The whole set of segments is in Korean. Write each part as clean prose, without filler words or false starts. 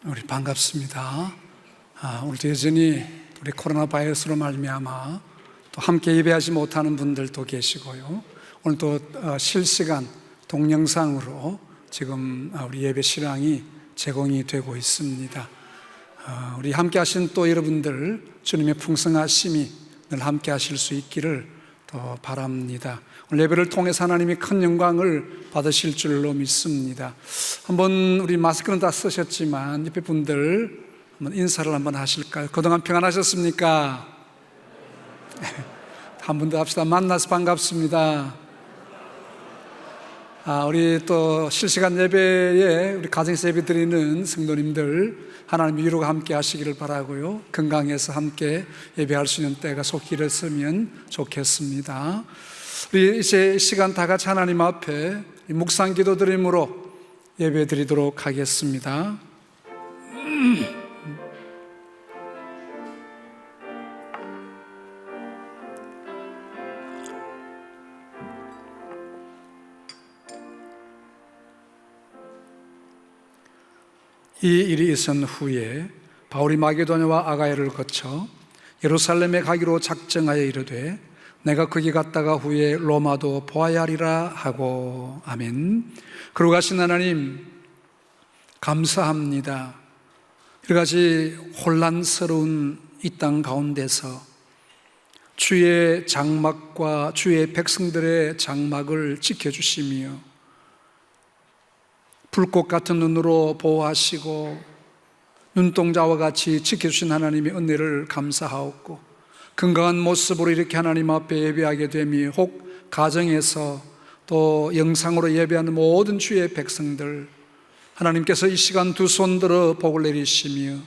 우리 반갑습니다. 오늘도 여전히 우리 코로나 바이러스로 말미암아 또 함께 예배하지 못하는 분들도 계시고요. 오늘도 실시간 동영상으로 지금 우리 예배 실황이 제공이 되고 있습니다. 우리 함께 하신 또 여러분들 주님의 풍성하심이 늘 함께 하실 수 있기를 더 바랍니다. 오늘 예배를 통해서 하나님이 큰 영광을 받으실 줄로 믿습니다. 한번 우리 마스크는 다 쓰셨지만 옆에 분들 한번 인사를 한번 하실까요? 그동안 평안하셨습니까? 한 번 더 합시다. 만나서 반갑습니다. 우리 또 실시간 예배에 우리 가정에서 예배 드리는 성도님들 하나님 위로가 함께 하시기를 바라고요. 건강해서 함께 예배할 수 있는 때가 속 길었으면 좋겠습니다. 우리 이제 시간 다 같이 하나님 앞에 묵상 기도 드림으로 예배 드리도록 하겠습니다. 이 일이 있은 후에 바울이 마게도냐와 아가야를 거쳐 예루살렘에 가기로 작정하여 이르되 내가 거기 갔다가 후에 로마도 보아야 하리라 하고. 아멘. 그러고 가신 하나님 감사합니다. 여러가지 혼란스러운 이 땅 가운데서 주의 장막과 주의 백성들의 장막을 지켜주시며 불꽃 같은 눈으로 보호하시고 눈동자와 같이 지켜주신 하나님의 은혜를 감사하옵고, 건강한 모습으로 이렇게 하나님 앞에 예배하게 되며 혹 가정에서 또 영상으로 예배하는 모든 주의 백성들 하나님께서 이 시간 두 손 들어 복을 내리시며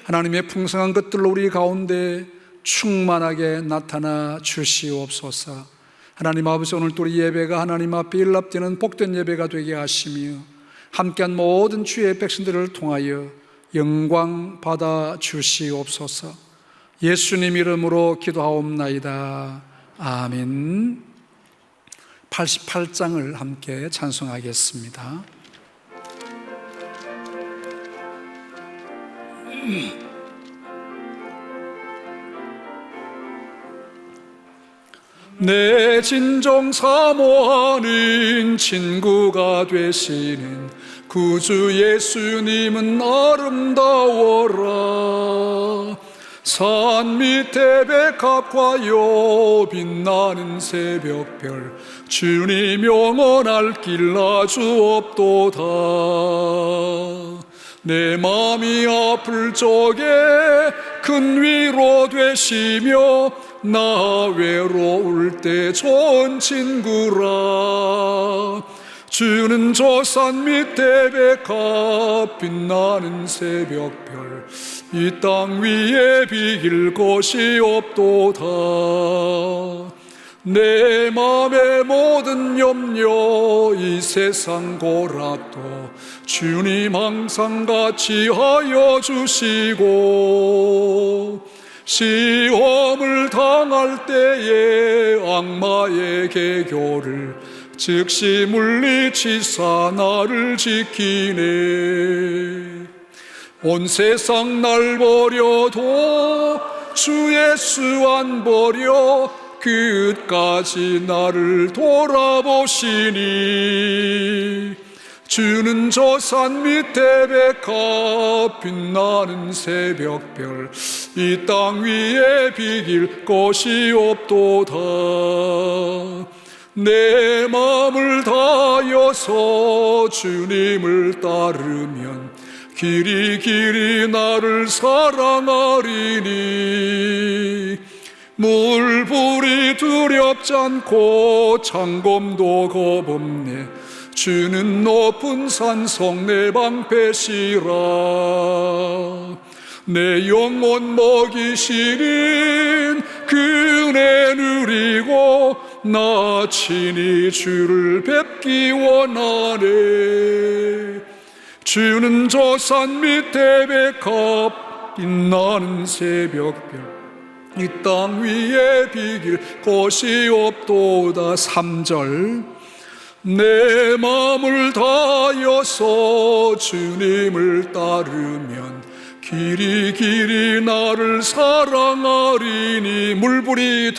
하나님의 풍성한 것들로 우리 가운데 충만하게 나타나 주시옵소서. 하나님 아버지, 오늘도 우리 예배가 하나님 앞에 일납되는 복된 예배가 되게 하시며 함께한 모든 주의 백성들을 통하여 영광 받아 주시옵소서. 예수님 이름으로 기도하옵나이다. 아멘. 88장을 함께 찬송하겠습니다. 내 진정 사모하는 친구가 되시는 구주 예수님은 아름다워라. 산 밑에 백합과요 빛나는 새벽별 주님 영원할 길 아주옵도다. 내 맘이 아플 적에 큰 위로 되시며 나 외로울 때 좋은 친구라. 주는 저 산 밑에 백합 빛나는 새벽별 이 땅 위에 비길 곳이 없도다. 내 맘의 모든 염려 이 세상 고락도 주님 항상 같이 하여 주시고, 시험을 당할 때에 악마의 계교를 즉시 물리치사 나를 지키네. 온 세상 날 버려도 주 예수 안 버려 끝까지 나를 돌아보시니. 주는 저 산 밑에 백합 빛나는 새벽별 이 땅 위에 비길 곳이 없도다. 내 마음을 다하여서 주님을 따르면 길이 길이 나를 사랑하리니. 물불이 두렵지 않고 창검도 겁없네. 주는 높은 산성 내 방패시라. 내 영혼 먹이시는 그 은혜 누리고 나 친히 주를 뵙기 원하네. 주는 저 산 밑에 백합 빛나는 새벽별 이 땅 위에 비길 곳이 없도다. 3절 내 마음을 다하여서 주님을 따르면 길이 길이 나를 사랑하리니. 물불이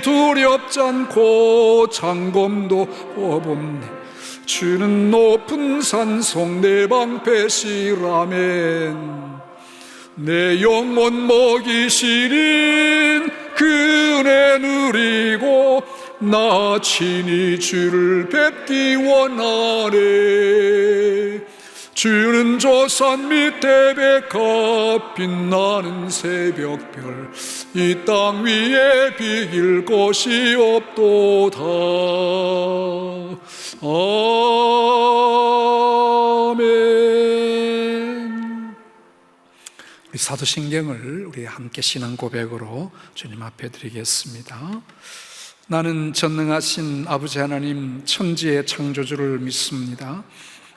두렵지 않고 장검도 없네. 주는 높은 산속 내 방패시라멘. 내 영혼 먹이시린 그 은혜 누리고 나 친히 주를 뵙기 원하네. 주는 조산 밑에 백합 빛나는 새벽별, 이 땅 위에 비길 곳이 없도다. 아멘. 우리 사도신경을 우리 함께 신앙 고백으로 주님 앞에 드리겠습니다. 나는 전능하신 아버지 하나님 천지의 창조주를 믿습니다.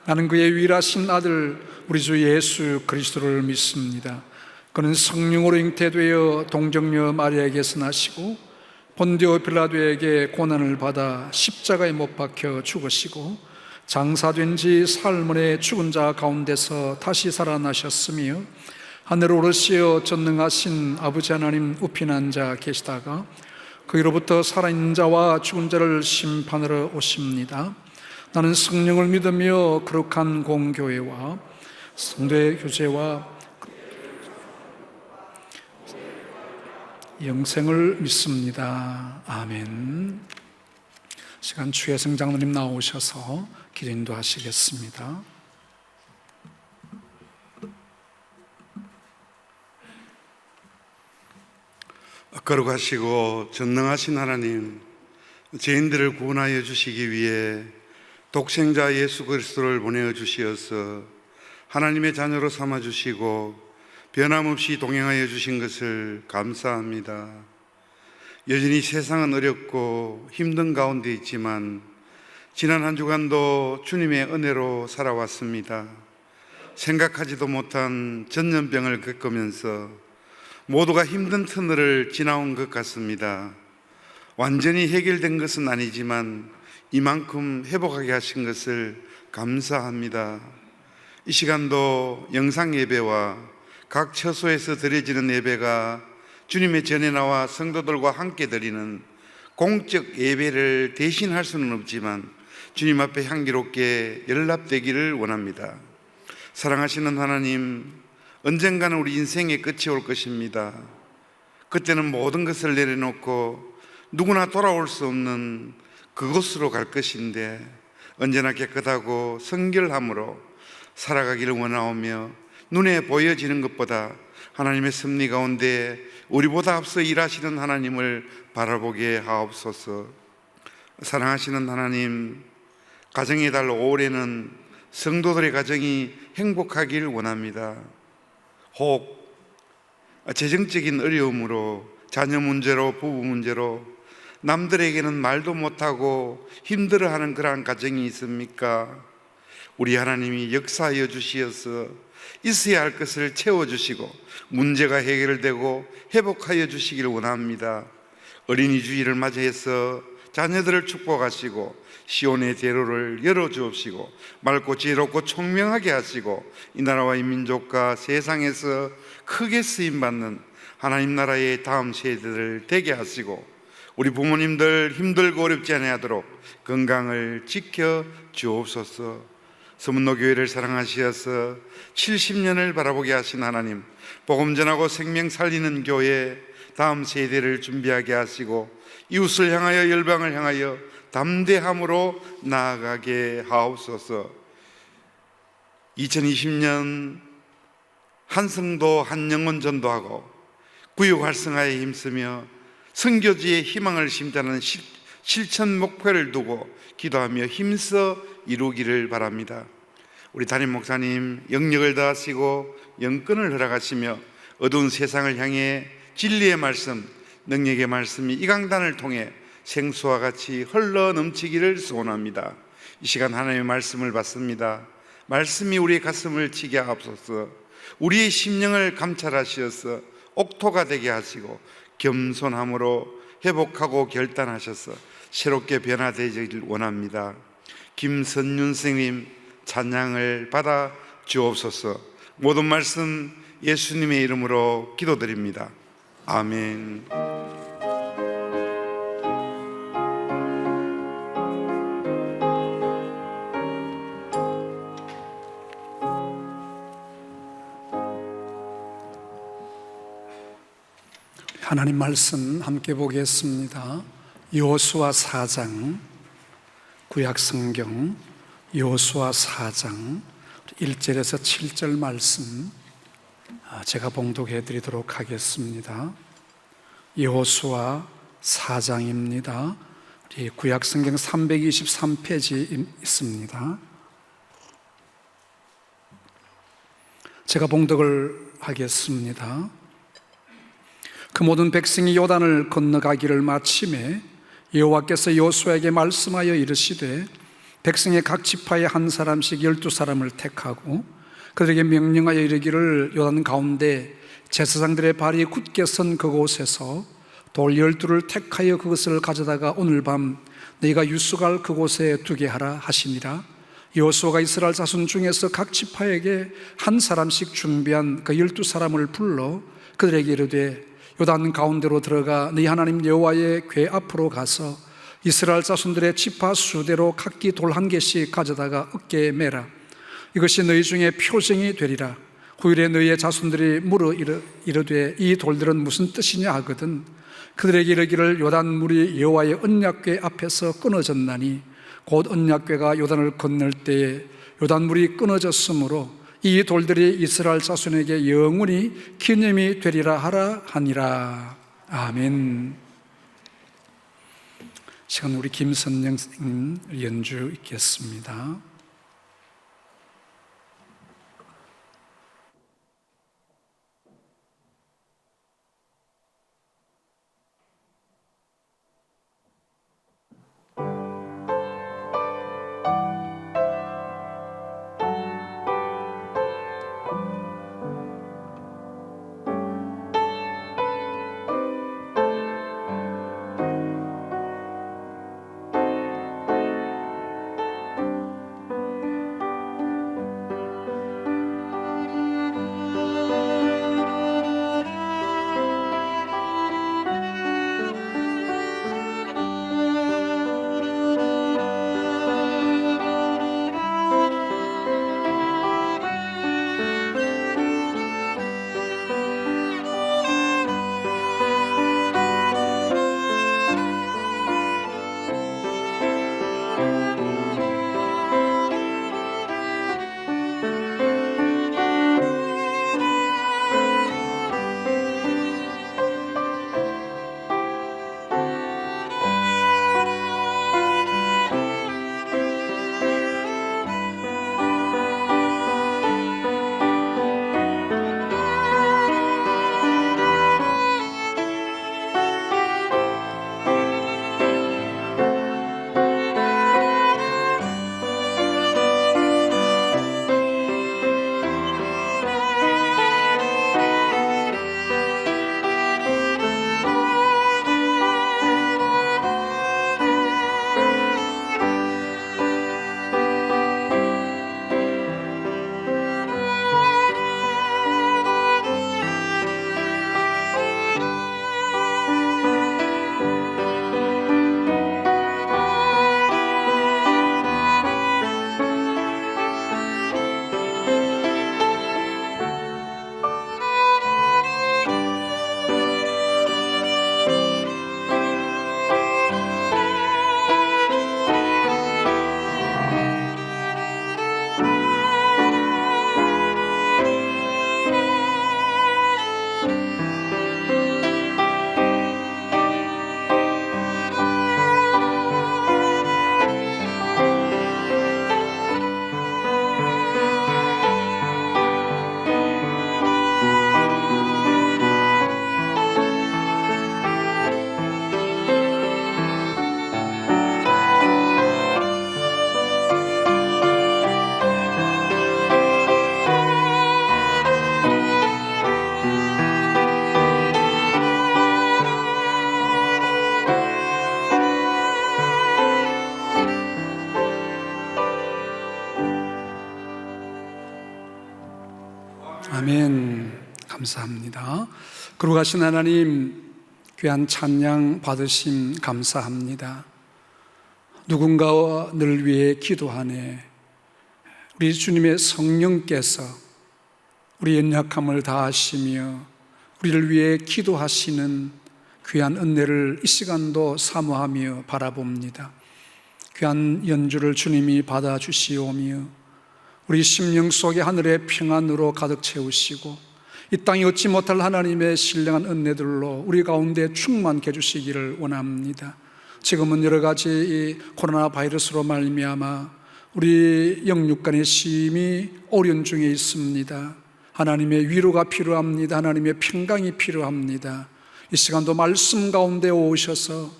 나는 그의 유일하신 아들 우리 주 예수 그리스도를 믿습니다. 그는 성령으로 잉태되어 동정녀 마리아에게서 나시고 본디오 빌라도에게 고난을 받아 십자가에 못 박혀 죽으시고 장사된 지 사흘 만에 죽은 자 가운데서 다시 살아나셨으며 하늘에 오르시어 전능하신 아버지 하나님 우편에 앉아 계시다가 거기로부터 살아있는 자와 죽은 자를 심판하러 오십니다. 나는 성령을 믿으며 거룩한 공교회와 성도의 교제와 영생을 믿습니다. 아멘. 시간 추혜성 장로님 나오셔서 기도 인도하시겠습니다. 거룩하시고 전능하신 하나님, 죄인들을 구원하여 주시기 위해 독생자 예수 그리스도를 보내어 주시어서 하나님의 자녀로 삼아 주시고 변함없이 동행하여 주신 것을 감사합니다. 여전히 세상은 어렵고 힘든 가운데 있지만 지난 한 주간도 주님의 은혜로 살아왔습니다. 생각하지도 못한 전염병을 겪으면서 모두가 힘든 터널을 지나온 것 같습니다. 완전히 해결된 것은 아니지만 이만큼 회복하게 하신 것을 감사합니다. 이 시간도 영상 예배와 각 처소에서 드려지는 예배가 주님의 전에 나와 성도들과 함께 드리는 공적 예배를 대신할 수는 없지만 주님 앞에 향기롭게 연락되기를 원합니다. 사랑하시는 하나님, 언젠가는 우리 인생의 끝이 올 것입니다. 그때는 모든 것을 내려놓고 누구나 돌아올 수 없는 그곳으로 갈 것인데 언제나 깨끗하고 성결함으로 살아가기를 원하오며 눈에 보여지는 것보다 하나님의 섭리 가운데 우리보다 앞서 일하시는 하나님을 바라보게 하옵소서. 사랑하시는 하나님, 가정의 달 5월에는 성도들의 가정이 행복하길 원합니다. 혹 재정적인 어려움으로 자녀 문제로 부부 문제로 남들에게는 말도 못하고 힘들어하는 그러한 가정이 있습니까? 우리 하나님이 역사하여 주시어서 있어야 할 것을 채워주시고 문제가 해결되고 회복하여 주시기를 원합니다. 어린이 주일을 맞이해서 자녀들을 축복하시고 시온의 대로를 열어주옵시고 맑고 지혜롭고 총명하게 하시고 이 나라와 이 민족과 세상에서 크게 쓰임받는 하나님 나라의 다음 세대를 되게 하시고 우리 부모님들 힘들고 어렵지 않아하도록 건강을 지켜 주옵소서. 서문노교회를 사랑하시어서 70년을 바라보게 하신 하나님, 복음 전하고 생명 살리는 교회 다음 세대를 준비하게 하시고 이웃을 향하여 열방을 향하여 담대함으로 나아가게 하옵소서. 2020년 한성도 한영혼 전도하고 구역 활성화에 힘쓰며 선교지의 희망을 심자는 실천 목표를 두고 기도하며 힘써 이루기를 바랍니다. 우리 담임 목사님 영역을 다하시고 영권을 허락하시며 어두운 세상을 향해 진리의 말씀, 능력의 말씀이 이 강단을 통해 생수와 같이 흘러 넘치기를 소원합니다. 이 시간 하나님의 말씀을 받습니다. 말씀이 우리의 가슴을 치게 하옵소서. 우리의 심령을 감찰하시어서 옥토가 되게 하시고 겸손함으로 회복하고 결단하셔서 새롭게 변화되길 원합니다. 김선윤 선생님 찬양을 받아 주옵소서. 모든 말씀 예수님의 이름으로 기도드립니다. 아멘. 하나님 말씀 함께 보겠습니다. 여호수아 4장, 구약성경 여호수아 4장 1절에서 7절 말씀 제가 봉독해 드리도록 하겠습니다. 여호수아 4장입니다. 우리 구약성경 323페이지 있습니다. 제가 봉독을 하겠습니다. 그 모든 백성이 요단을 건너가기를 마침에 여호와께서 여호수아에게 말씀하여 이르시되 백성의 각 지파에 한 사람씩 12사람을 택하고 그들에게 명령하여 이르기를 요단 가운데 제사장들의 발이 굳게 선 그곳에서 돌 12를 택하여 그것을 가져다가 오늘 밤 너희가 유숙할 그곳에 두게 하라 하시니라. 여호수아가 이스라엘 자손 중에서 각 지파에게 한 사람씩 준비한 그 12사람을 불러 그들에게 이르되 요단 가운데로 들어가 너희 하나님 여호와의 궤 앞으로 가서 이스라엘 자손들의 지파 수대로 각기 돌 한 개씩 가져다가 어깨에 매라. 이것이 너희 중에 표징이 되리라. 후일에 너희의 자손들이 물어 이르되 이 돌들은 무슨 뜻이냐 하거든 그들에게 이르기를 요단 물이 여호와의 언약궤 앞에서 끊어졌나니 곧 언약궤가 요단을 건널 때에 요단 물이 끊어졌으므로 이 돌들이 이스라엘 자손에게 영원히 기념이 되리라 하라 하니라. 아멘. 시간 우리 김선영 연주 있겠습니다. 아멘. 감사합니다. 거룩하신 하나님, 귀한 찬양 받으심 감사합니다. 누군가와 늘 위해 기도하네. 우리 주님의 성령께서 우리 연약함을 다하시며 우리를 위해 기도하시는 귀한 은혜를 이 시간도 사모하며 바라봅니다. 귀한 연주를 주님이 받아주시오며 우리 심령 속에 하늘의 평안으로 가득 채우시고 이 땅에 얻지 못할 하나님의 신령한 은혜들로 우리 가운데 충만케 해주시기를 원합니다. 지금은 여러 가지 이 코로나 바이러스로 말미암아 우리 영육간의 심히 어려운 중에 있습니다. 하나님의 위로가 필요합니다. 하나님의 평강이 필요합니다. 이 시간도 말씀 가운데 오셔서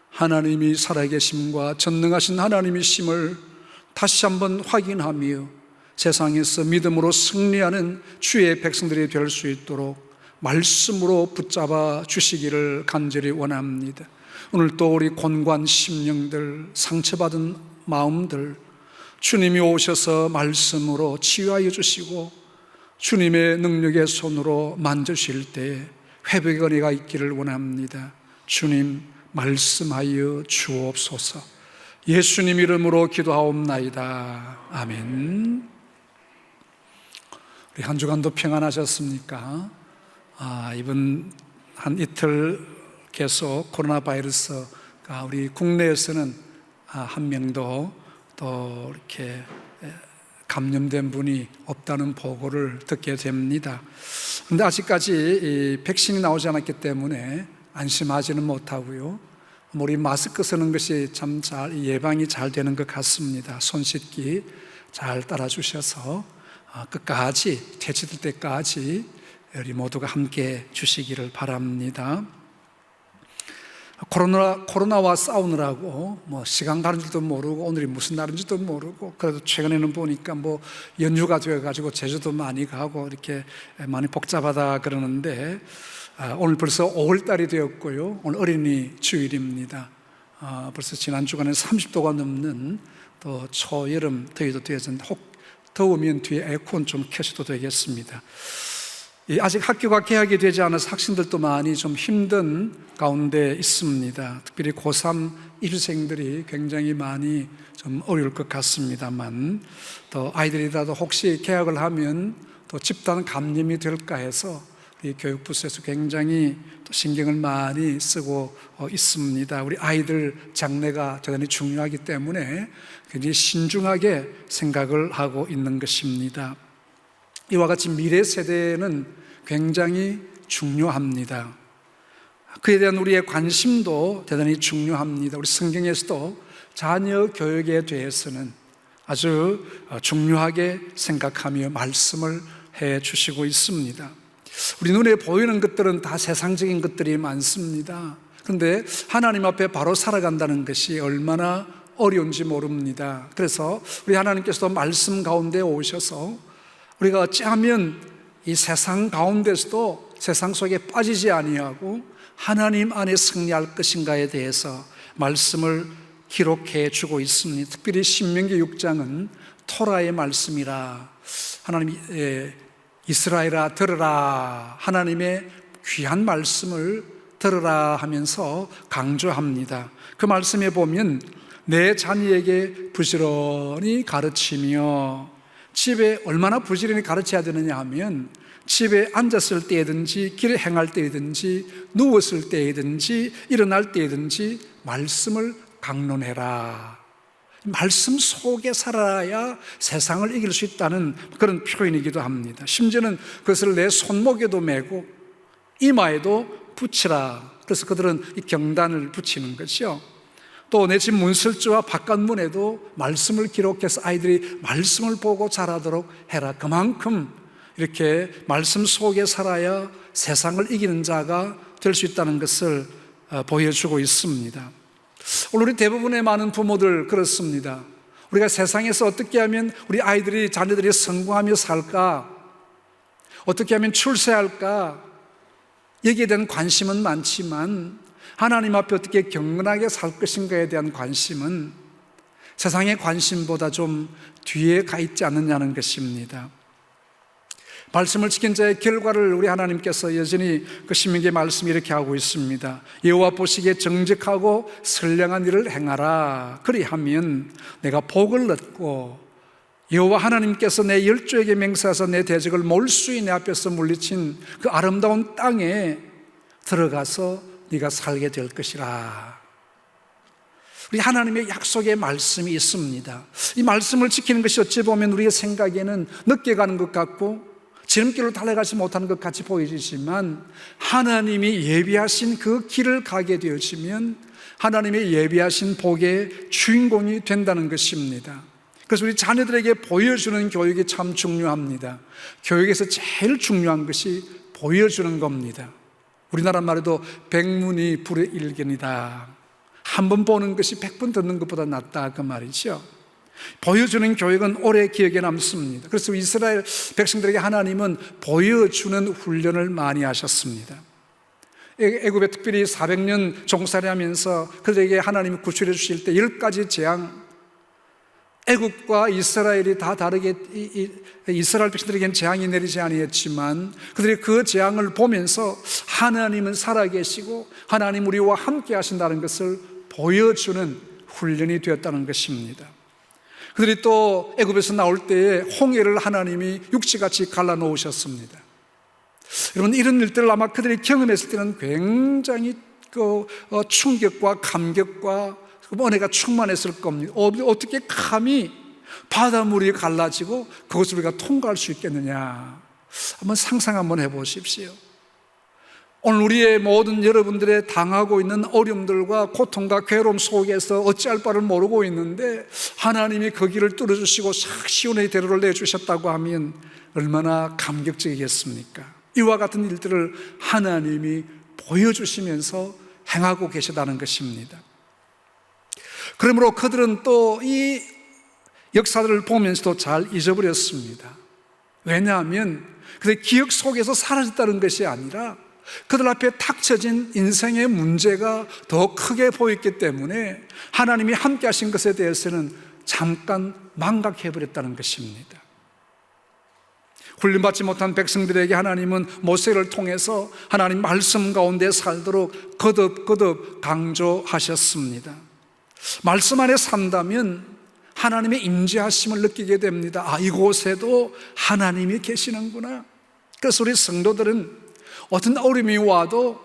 하나님이 살아계심과 전능하신 하나님이심을 다시 한번 확인하며 세상에서 믿음으로 승리하는 주의 백성들이 될 수 있도록 말씀으로 붙잡아 주시기를 간절히 원합니다. 오늘 또 우리 곤고한 심령들, 상처받은 마음들 주님이 오셔서 말씀으로 치유하여 주시고 주님의 능력의 손으로 만져주실 때 회복의 은혜가 있기를 원합니다. 주님 말씀하여 주옵소서. 예수님 이름으로 기도하옵나이다. 아멘. 우리 한 주간도 평안하셨습니까? 이번 한 이틀 계속 코로나 바이러스가 우리 국내에서는 한 명도 또 이렇게 감염된 분이 없다는 보고를 듣게 됩니다. 그런데 아직까지 이 백신이 나오지 않았기 때문에 안심하지는 못하고요. 우리 마스크 쓰는 것이 참 잘 예방이 잘 되는 것 같습니다. 손 씻기 잘 따라주셔서 끝까지 퇴치될 때까지 우리 모두가 함께 주시기를 바랍니다. 코로나와 싸우느라고 시간 가는 줄도 모르고 오늘이 무슨 날인지도 모르고 그래도 최근에는 보니까 연휴가 되어가지고 제주도 많이 가고 이렇게 많이 복잡하다 그러는데 오늘 벌써 5월달이 되었고요. 오늘 어린이 주일입니다. 벌써 지난 주간에 30도가 넘는 또 초여름 더위도 되었는데 혹 더우면 뒤에 에어컨 좀 켜셔도 되겠습니다. 아직 학교가 개학이 되지 않아서 학생들도 많이 좀 힘든 가운데 있습니다. 특별히 고3 입시생들이 굉장히 많이 좀 어려울 것 같습니다만 또 아이들이라도 혹시 개학을 하면 또 집단 감염이 될까 해서 우리 교육부에서 굉장히 또 신경을 많이 쓰고 있습니다. 우리 아이들 장래가 대단히 중요하기 때문에 굉장히 신중하게 생각을 하고 있는 것입니다. 이와 같이 미래 세대는 굉장히 중요합니다. 그에 대한 우리의 관심도 대단히 중요합니다. 우리 성경에서도 자녀 교육에 대해서는 아주 중요하게 생각하며 말씀을 해 주시고 있습니다. 우리 눈에 보이는 것들은 다 세상적인 것들이 많습니다. 그런데 하나님 앞에 바로 살아간다는 것이 얼마나 어려운지 모릅니다. 그래서 우리 하나님께서도 말씀 가운데 오셔서 우리가 어찌하면 이 세상 가운데서도 세상 속에 빠지지 아니하고 하나님 안에 승리할 것인가에 대해서 말씀을 기록해 주고 있습니다. 특별히 신명기 6장은 토라의 말씀이라 하나님 이스라엘아 들으라 하나님의 귀한 말씀을 들으라 하면서 강조합니다. 그 말씀에 보면 내 자녀에게 부지런히 가르치며 집에 얼마나 부지런히 가르쳐야 되느냐 하면 집에 앉았을 때든지 길에 행할 때든지 누웠을 때든지 일어날 때든지 말씀을 강론해라. 말씀 속에 살아야 세상을 이길 수 있다는 그런 표현이기도 합니다. 심지어는 그것을 내 손목에도 메고 이마에도 붙이라. 그래서 그들은 이 경단을 붙이는 것이요. 또 내 집 문설주와 바깥문에도 말씀을 기록해서 아이들이 말씀을 보고 자라도록 해라. 그만큼 이렇게 말씀 속에 살아야 세상을 이기는 자가 될 수 있다는 것을 보여주고 있습니다. 오늘 우리 대부분의 많은 부모들 그렇습니다. 우리가 세상에서 어떻게 하면 우리 아이들이 자녀들이 성공하며 살까? 어떻게 하면 출세할까? 여기에 대한 관심은 많지만 하나님 앞에 어떻게 경건하게 살 것인가에 대한 관심은 세상의 관심보다 좀 뒤에 가 있지 않느냐는 것입니다. 말씀을 지킨 자의 결과를 우리 하나님께서 여전히 그 신명기의 말씀이 이렇게 하고 있습니다. 여호와 보시기에 정직하고 선량한 일을 행하라. 그리하면 내가 복을 얻고 여호와 하나님께서 내 열조에게 맹세하사 내 대적을 몰수히 내 앞에서 물리친 그 아름다운 땅에 들어가서 네가 살게 될 것이라. 우리 하나님의 약속의 말씀이 있습니다. 이 말씀을 지키는 것이 어찌 보면 우리의 생각에는 늦게 가는 것 같고 지름길로 달려가지 못하는 것 같이 보이지만, 하나님이 예비하신 그 길을 가게 되어지면 하나님의 예비하신 복의 주인공이 된다는 것입니다. 그래서 우리 자녀들에게 보여주는 교육이 참 중요합니다. 교육에서 제일 중요한 것이 보여주는 겁니다. 우리나라 말에도 백문이 불의 일견이다. 한 번 보는 것이 100번 듣는 것보다 낫다, 그 말이죠. 보여주는 교육은 오래 기억에 남습니다. 그래서 이스라엘 백성들에게 하나님은 보여주는 훈련을 많이 하셨습니다. 애굽에 특별히 400년 종살이 하면서 그들에게 하나님이 구출해 주실 때 10가지 재앙, 애굽과 이스라엘이 다 다르게 이스라엘 백성들에게는 재앙이 내리지 아니했지만 그들이 그 재앙을 보면서 하나님은 살아계시고 하나님 우리와 함께 하신다는 것을 보여주는 훈련이 되었다는 것입니다. 그들이 또 애굽에서 나올 때에 홍해를 하나님이 육지같이 갈라놓으셨습니다. 여러분, 이런 일들을 아마 그들이 경험했을 때는 굉장히 충격과 감격과 은혜가 충만했을 겁니다. 어떻게 감히 바닷물이 갈라지고 그것을 우리가 통과할 수 있겠느냐. 한번 상상 한번 해보십시오. 오늘 우리의 모든 여러분들의 당하고 있는 어려움들과 고통과 괴로움 속에서 어찌할 바를 모르고 있는데 하나님이 그 길을 뚫어주시고 싹 시온의 대로를 내주셨다고 하면 얼마나 감격적이겠습니까? 이와 같은 일들을 하나님이 보여주시면서 행하고 계시다는 것입니다. 그러므로 그들은 또 이 역사들을 보면서도 잘 잊어버렸습니다. 왜냐하면 그들의 기억 속에서 사라졌다는 것이 아니라 그들 앞에 닥쳐진 인생의 문제가 더 크게 보였기 때문에 하나님이 함께 하신 것에 대해서는 잠깐 망각해버렸다는 것입니다. 훈련받지 못한 백성들에게 하나님은 모세를 통해서 하나님 말씀 가운데 살도록 거듭 강조하셨습니다. 말씀 안에 산다면 하나님의 임재하심을 느끼게 됩니다. 아, 이곳에도 하나님이 계시는구나. 그래서 우리 성도들은 어떤 어려움이 와도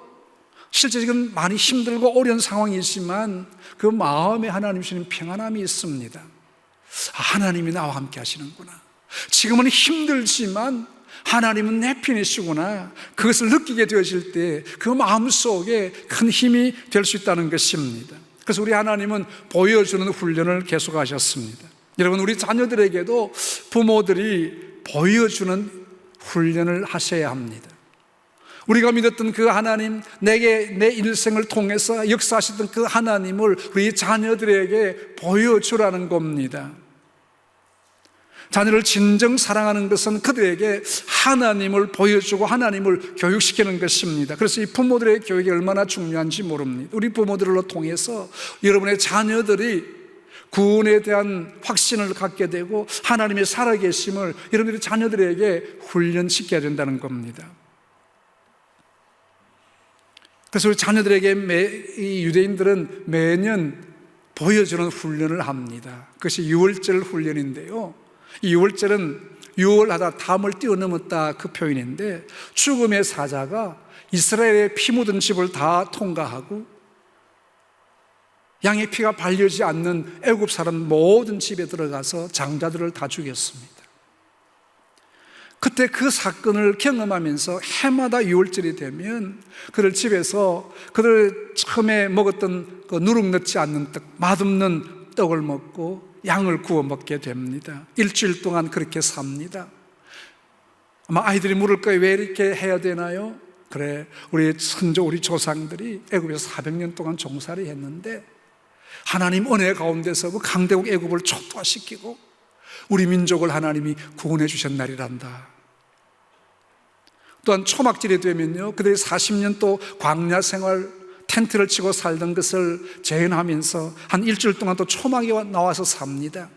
실제 지금 많이 힘들고 어려운 상황이지만 그 마음에 하나님 주시는 평안함이 있습니다. 아, 하나님이 나와 함께 하시는구나. 지금은 힘들지만 하나님은 내 편이시구나. 그것을 느끼게 되어질 때 그 마음속에 큰 힘이 될 수 있다는 것입니다. 그래서 우리 하나님은 보여주는 훈련을 계속하셨습니다. 여러분, 우리 자녀들에게도 부모들이 보여주는 훈련을 하셔야 합니다. 우리가 믿었던 그 하나님, 내게 내 일생을 통해서 역사하셨던 그 하나님을 우리 자녀들에게 보여주라는 겁니다. 자녀를 진정 사랑하는 것은 그들에게 하나님을 보여주고 하나님을 교육시키는 것입니다. 그래서 이 부모들의 교육이 얼마나 중요한지 모릅니다. 우리 부모들을 통해서 여러분의 자녀들이 구원에 대한 확신을 갖게 되고 하나님의 살아계심을 여러분들의 자녀들에게 훈련시켜야 된다는 겁니다. 그래서 우리 자녀들에게 이 유대인들은 매년 보여주는 훈련을 합니다. 그것이 유월절 훈련인데요. 이 유월절은 유월하다 담을 뛰어넘었다, 그 표현인데 죽음의 사자가 이스라엘의 피 묻은 집을 다 통과하고 양의 피가 발려지지 않는 애굽 사람 모든 집에 들어가서 장자들을 다 죽였습니다. 그때 그 사건을 경험하면서 해마다 유월절이 되면 그들 집에서 그들 처음에 먹었던 그 누룩 넣지 않는 떡, 맛없는 떡을 먹고 양을 구워 먹게 됩니다. 일주일 동안 그렇게 삽니다. 아마 아이들이 물을 거예요. 왜 이렇게 해야 되나요? 그래, 우리 선조, 우리 조상들이 애굽에서 400년 동안 종살이 했는데 하나님 은혜 가운데서 그 강대국 애굽을 초토화시키고 우리 민족을 하나님이 구원해 주신 날이란다. 또한 초막절이 되면요, 그들이 40년 또 광야 생활 텐트를 치고 살던 것을 재현하면서 한 일주일 동안 또 초막에 나와서 삽니다.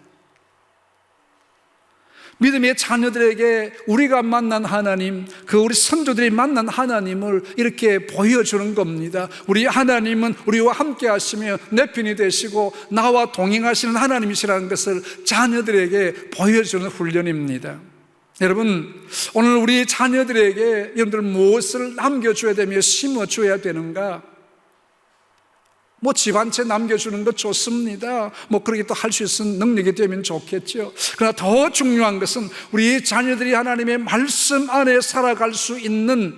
믿음의 자녀들에게 우리가 만난 하나님, 우리 선조들이 만난 하나님을 이렇게 보여주는 겁니다. 우리 하나님은 우리와 함께 하시며 내 편이 되시고 나와 동행하시는 하나님이시라는 것을 자녀들에게 보여주는 훈련입니다. 여러분, 오늘 우리 자녀들에게 여러분들 무엇을 남겨줘야 되며 심어줘야 되는가? 집 한 채 남겨주는 것 좋습니다. 그렇게 또 할 수 있는 능력이 되면 좋겠죠. 그러나 더 중요한 것은 우리 자녀들이 하나님의 말씀 안에 살아갈 수 있는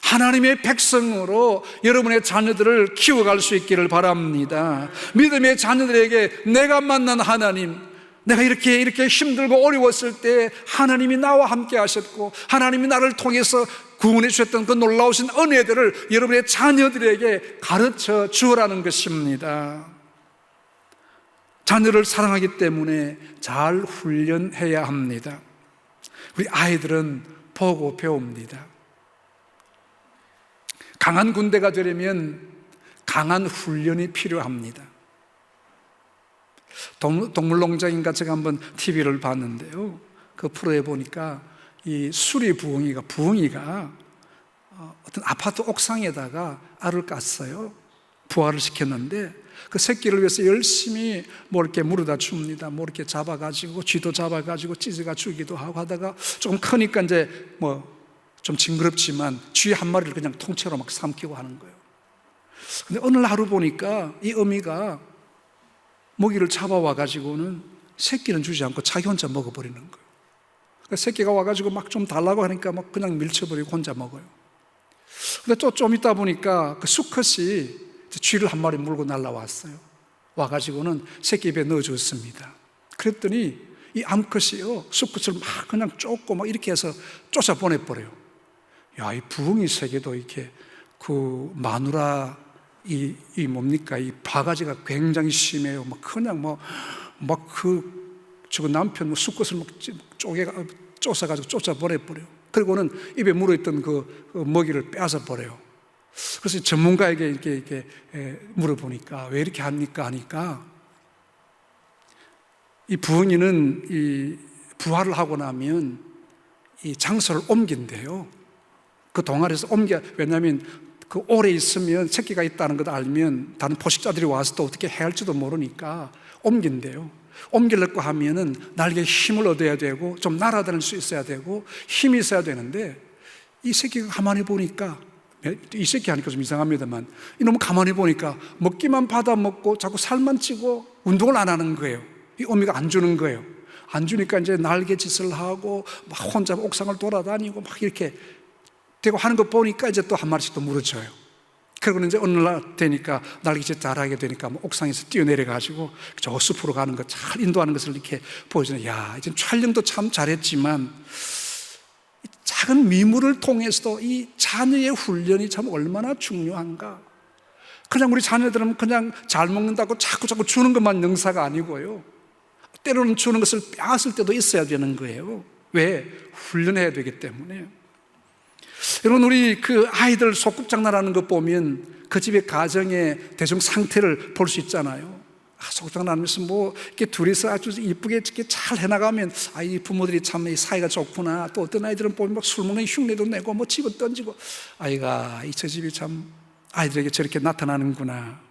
하나님의 백성으로 여러분의 자녀들을 키워갈 수 있기를 바랍니다. 믿음의 자녀들에게 내가 만난 하나님, 내가 이렇게 힘들고 어려웠을 때 하나님이 나와 함께 하셨고 하나님이 나를 통해서 구원해 주셨던 그 놀라우신 은혜들을 여러분의 자녀들에게 가르쳐 주라는 것입니다. 자녀를 사랑하기 때문에 잘 훈련해야 합니다. 우리 아이들은 보고 배웁니다. 강한 군대가 되려면 강한 훈련이 필요합니다. 동물농장인가 제가 한번 TV를 봤는데요, 그 프로에 보니까 이 수리 부엉이가 어떤 아파트 옥상에다가 알을 깠어요. 부화를 시켰는데 그 새끼를 위해서 열심히 이렇게 물어다 줍니다. 이렇게 잡아가지고 쥐도 잡아가지고 찢어가 주기도 하고 하다가 조금 크니까 이제 좀 징그럽지만 쥐 한 마리를 그냥 통째로 막 삼키고 하는 거예요. 근데 어느 하루 보니까 이 어미가 먹이를 잡아와가지고는 새끼는 주지 않고 자기 혼자 먹어버리는 거예요. 새끼가 와가지고 막 좀 달라고 하니까 그냥 밀쳐버리고 혼자 먹어요. 근데 또 좀 있다 보니까 그 수컷이 쥐를 한 마리 물고 날라왔어요. 와가지고는 새끼 입에 넣어줬습니다. 그랬더니 이 암컷이요, 수컷을 막 그냥 쫓고 막 이렇게 해서 쫓아보내버려요. 야, 이 부엉이 세계도 이렇게 그 마누라 이 바가지가 굉장히 심해요. 그냥 저 남편 수컷을 쫓아가지고 쫓아보내버려요. 그리고는 입에 물어있던 그 먹이를 빼앗아 버려요. 그래서 전문가에게 이렇게 물어보니까 왜 이렇게 합니까? 하니까 이 부엉이는 이 부화를 하고 나면 이 장소를 옮긴대요. 그 동아리에서 왜냐하면 그 오래 있으면 새끼가 있다는 걸 알면 다른 포식자들이 와서 또 어떻게 해야 할지도 모르니까 옮긴대요. 옮기려고 하면은 날개에 힘을 얻어야 되고 좀 날아다닐 수 있어야 되고 힘이 있어야 되는데 이 새끼가 가만히 보니까, 이 새끼 하니까 좀 이상합니다만 이놈은 가만히 보니까 먹기만 받아 먹고 자꾸 살만 찌고 운동을 안 하는 거예요. 이 어미가 안 주는 거예요. 안 주니까 이제 날개짓을 하고 막 혼자 옥상을 돌아다니고 막 이렇게 되고 하는 거 보니까 이제 또 한 마리씩 또 물어줘요. 그리고 이제 어느 날 되니까 날개짓 잘하게 되니까 옥상에서 뛰어내려가지고 저 숲으로 가는 거 잘 인도하는 것을 이렇게 보여주는, 야, 이제 촬영도 참 잘했지만 작은 미물을 통해서도 이 자녀의 훈련이 참 얼마나 중요한가. 그냥 우리 자녀들은 그냥 잘 먹는다고 자꾸 주는 것만 능사가 아니고요, 때로는 주는 것을 빼앗을 때도 있어야 되는 거예요. 왜? 훈련해야 되기 때문에. 여러분, 우리 그 아이들 소꿉장난하는 거 보면 그 집의 가정의 대충 상태를 볼 수 있잖아요. 소꿉장난하면서 이렇게 둘이서 아주 이쁘게 이렇게 잘 해나가면 이 부모들이 참 사이가 좋구나. 또 어떤 아이들은 보면 술 먹는 흉내도 내고 집어 던지고, 아이가 저 집이 참 아이들에게 저렇게 나타나는구나.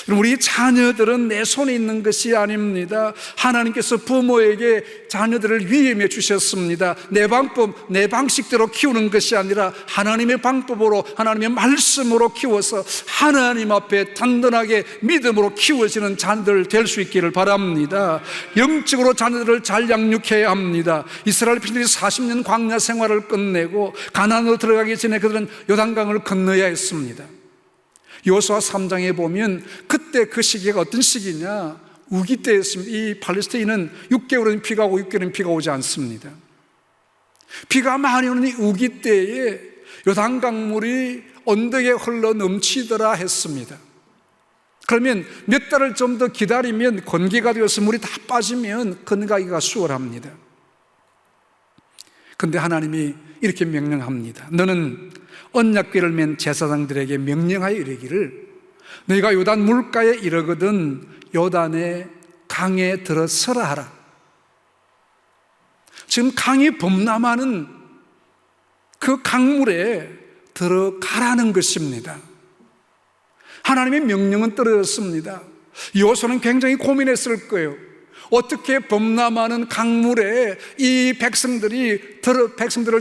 우리 자녀들은 내 손에 있는 것이 아닙니다. 하나님께서 부모에게 자녀들을 위임해 주셨습니다. 내 방법, 내 방식대로 키우는 것이 아니라 하나님의 방법으로, 하나님의 말씀으로 키워서 하나님 앞에 단단하게 믿음으로 키워지는 자녀들 될 수 있기를 바랍니다. 영적으로 자녀들을 잘 양육해야 합니다. 이스라엘 백성들이 40년 광야 생활을 끝내고 가나안으로 들어가기 전에 그들은 요단강을 건너야 했습니다. 여호수아 3장에 보면 그때 그 시기가 어떤 시기냐, 우기 때였습니다. 이 팔레스타인은 6개월은 비가 오고 6개월은 비가 오지 않습니다. 비가 많이 오는 이 우기 때에 요단강물이 언덕에 흘러 넘치더라 했습니다. 그러면 몇 달을 좀 더 기다리면 건기가 되어서 물이 다 빠지면 건너가기가 수월합니다. 그런데 하나님이 이렇게 명령합니다. 너는 언약궤를 맨 제사장들에게 명령하여 이르기를, 너희가 요단 물가에 이르거든 요단의 강에 들어서라 하라. 지금 강이 범람하는 그 강물에 들어가라는 것입니다. 하나님의 명령은 떨어졌습니다. 여호수아는 굉장히 고민했을 거예요. 어떻게 범람하는 강물에 이 백성들을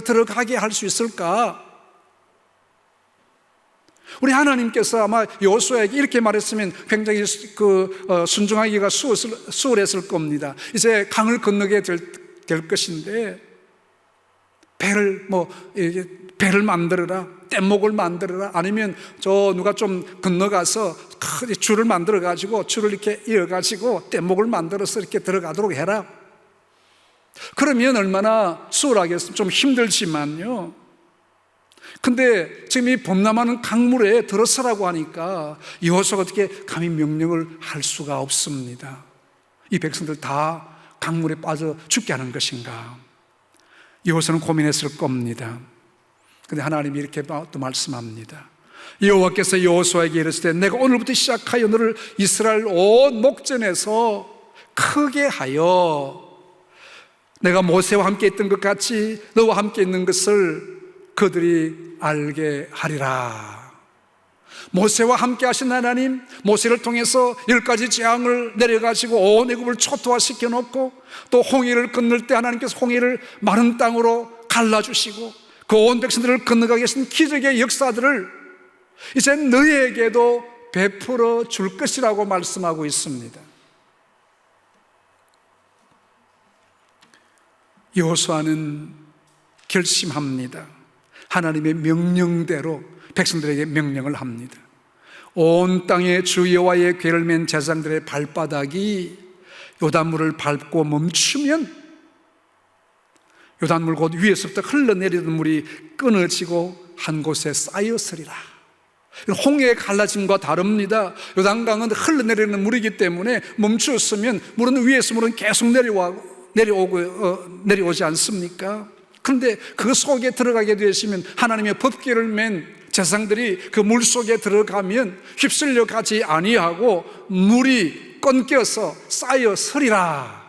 들어가게 할 수 있을까? 우리 하나님께서 아마 여호수아에게 이렇게 말했으면 굉장히 순종하기가 수월했을 겁니다. 이제 강을 건너게 될 것인데 배를 만들어라, 뗏목을 만들어라, 아니면 누가 좀 건너가서 줄을 만들어 가지고 줄을 이렇게 이어 가지고 뗏목을 만들어서 이렇게 들어가도록 해라. 그러면 얼마나 수월하겠습니까? 좀 힘들지만요. 근데 지금 이 범람하는 강물에 들어서라고 하니까 여호수아가 어떻게 감히 명령을 할 수가 없습니다. 이 백성들 다 강물에 빠져 죽게 하는 것인가? 여호수아는 고민했을 겁니다. 근데 하나님이 이렇게 또 말씀합니다. 여호와께서 여호수아에게 이르시되 내가 오늘부터 시작하여 너를 이스라엘 온 목전에서 크게 하여 내가 모세와 함께 있던 것 같이 너와 함께 있는 것을 그들이 알게 하리라. 모세와 함께 하신 하나님, 모세를 통해서 10가지 재앙을 내려가지고 온 애굽을 초토화시켜 놓고 또 홍해를 건널 때 하나님께서 홍해를 마른 땅으로 갈라주시고 그 온 백성들을 건너가게 하신 기적의 역사들을 이제 너희에게도 베풀어 줄 것이라고 말씀하고 있습니다. 여호수아는 결심합니다. 하나님의 명령대로 백성들에게 명령을 합니다. 온 땅에 주 여호와의 궤를 맨 제사장들의 발바닥이 요단물을 밟고 멈추면 요단물 곧 위에서부터 흘러내리던 물이 끊어지고 한 곳에 쌓였으리라. 홍해의 갈라짐과 다릅니다. 요단강은 흘러내리는 물이기 때문에 멈추었으면 물은 위에서 물은 계속 내려오지 않습니까? 그런데 그 속에 들어가게 되시면 하나님의 법궤를 맨 제사장들이 그 물 속에 들어가면 휩쓸려 가지 아니하고 물이 끊겨서 쌓여서리라.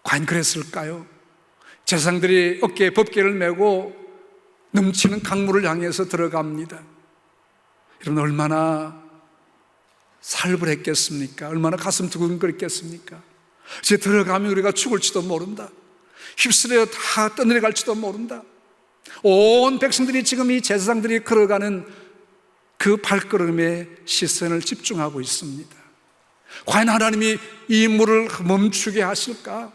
과연 그랬을까요? 제사장들이 어깨에 법궤를 메고 넘치는 강물을 향해서 들어갑니다. 여러분, 얼마나 살벌했겠습니까? 얼마나 가슴 두근거렸겠습니까? 이제 들어가면 우리가 죽을지도 모른다. 휩쓸려 다 떠내려갈지도 모른다. 온 백성들이 지금 이 제사장들이 걸어가는 그 발걸음에 시선을 집중하고 있습니다. 과연 하나님이 이 물을 멈추게 하실까?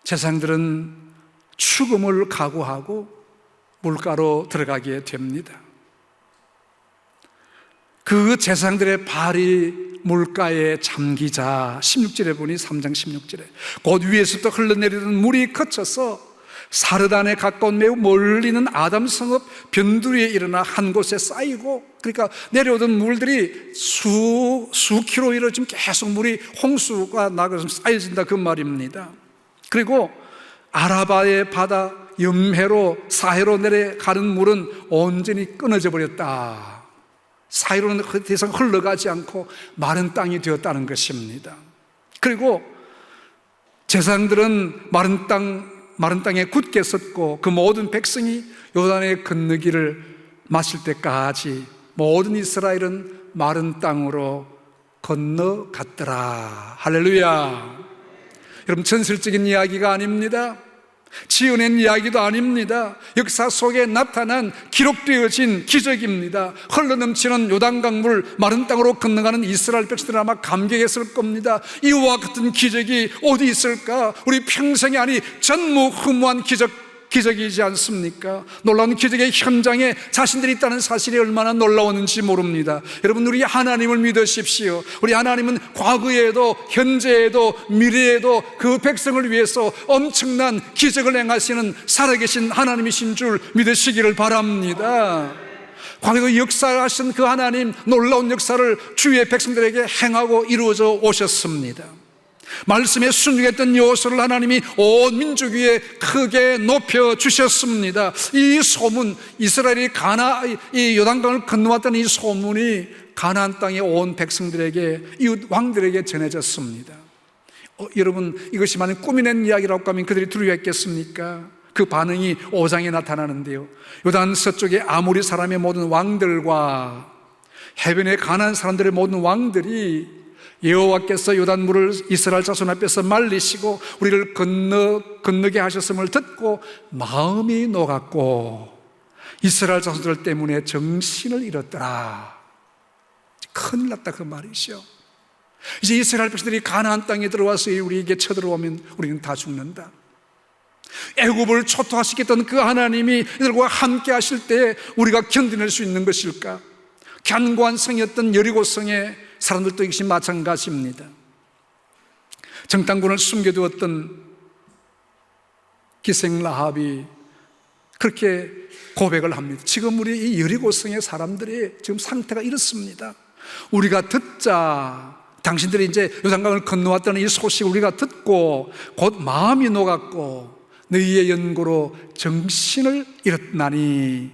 제사장들은 죽음을 각오하고 물가로 들어가게 됩니다. 그 제사장들의 발이 물가에 잠기자 16절에 보니 3장 16절에 곧 위에서부터 흘러내리던 물이 그쳐서 사르단에 가까운 매우 멀리 있는 아담 성읍 변두리에 일어나 한 곳에 쌓이고, 그러니까 내려오던 물들이 수 킬로미터 지금 계속 물이 홍수가 나고 쌓여진다 그 말입니다. 그리고 아라바의 바다 염해로 사해로 내려가는 물은 온전히 끊어져 버렸다. 사이로는 더 이상 흘러가지 않고 마른 땅이 되었다는 것입니다. 그리고 제사장들은 마른 땅에 굳게 섰고 그 모든 백성이 요단의 건너기를 마실 때까지 모든 이스라엘은 마른 땅으로 건너갔더라. 할렐루야. 여러분, 전설적인 이야기가 아닙니다. 지어낸 이야기도 아닙니다. 역사 속에 나타난 기록되어진 기적입니다. 흘러넘치는 요단강물 마른 땅으로 건너가는 이스라엘 백성들은 아마 감격했을 겁니다. 이와 같은 기적이 어디 있을까? 우리 평생이 아니 전무후무한 기적이지 않습니까? 놀라운 기적의 현장에 자신들이 있다는 사실이 얼마나 놀라웠는지 모릅니다. 여러분, 우리 하나님을 믿으십시오. 우리 하나님은 과거에도 현재에도 미래에도 그 백성을 위해서 엄청난 기적을 행하시는 살아계신 하나님이신 줄 믿으시기를 바랍니다. 과거 역사하신 그 하나님, 놀라운 역사를 주의 백성들에게 행하고 이루어져 오셨습니다. 말씀에 순종했던 여호수아를 하나님이 온 민족 위에 크게 높여 주셨습니다. 이 소문, 이스라엘이 이 요단강을 건너왔다는 이 소문이 가나안 땅에 온 백성들에게, 이웃 왕들에게 전해졌습니다. 여러분, 이것이 만약 꾸며낸 이야기라고 하면 그들이 두려워했겠습니까? 그 반응이 5장에 나타나는데요, 요단 서쪽의 아모리 사람의 모든 왕들과 해변의 가나안 사람들의 모든 왕들이 여호와께서 요단물을 이스라엘 자손 앞에서 말리시고 우리를 건너게 하셨음을 듣고 마음이 녹았고 이스라엘 자손들 때문에 정신을 잃었더라. 큰일 났다, 그 말이죠. 이제 이스라엘 백성들이 가나안 땅에 들어와서 우리에게 쳐들어오면 우리는 다 죽는다. 애굽을 초토화시켰던 그 하나님이 이들과 함께 하실 때 우리가 견뎌낼 수 있는 것일까? 견고한 성이었던 여리고성의 사람들도 역시 마찬가지입니다. 정탐꾼을 숨겨두었던 기생 라합이 그렇게 고백을 합니다. 지금 우리 이 여리고성의 사람들이 지금 상태가 이렇습니다. 우리가 듣자, 당신들이 이제 요단강을 건너왔다는 이 소식을 우리가 듣고 곧 마음이 녹았고 너희의 연고로 정신을 잃었나니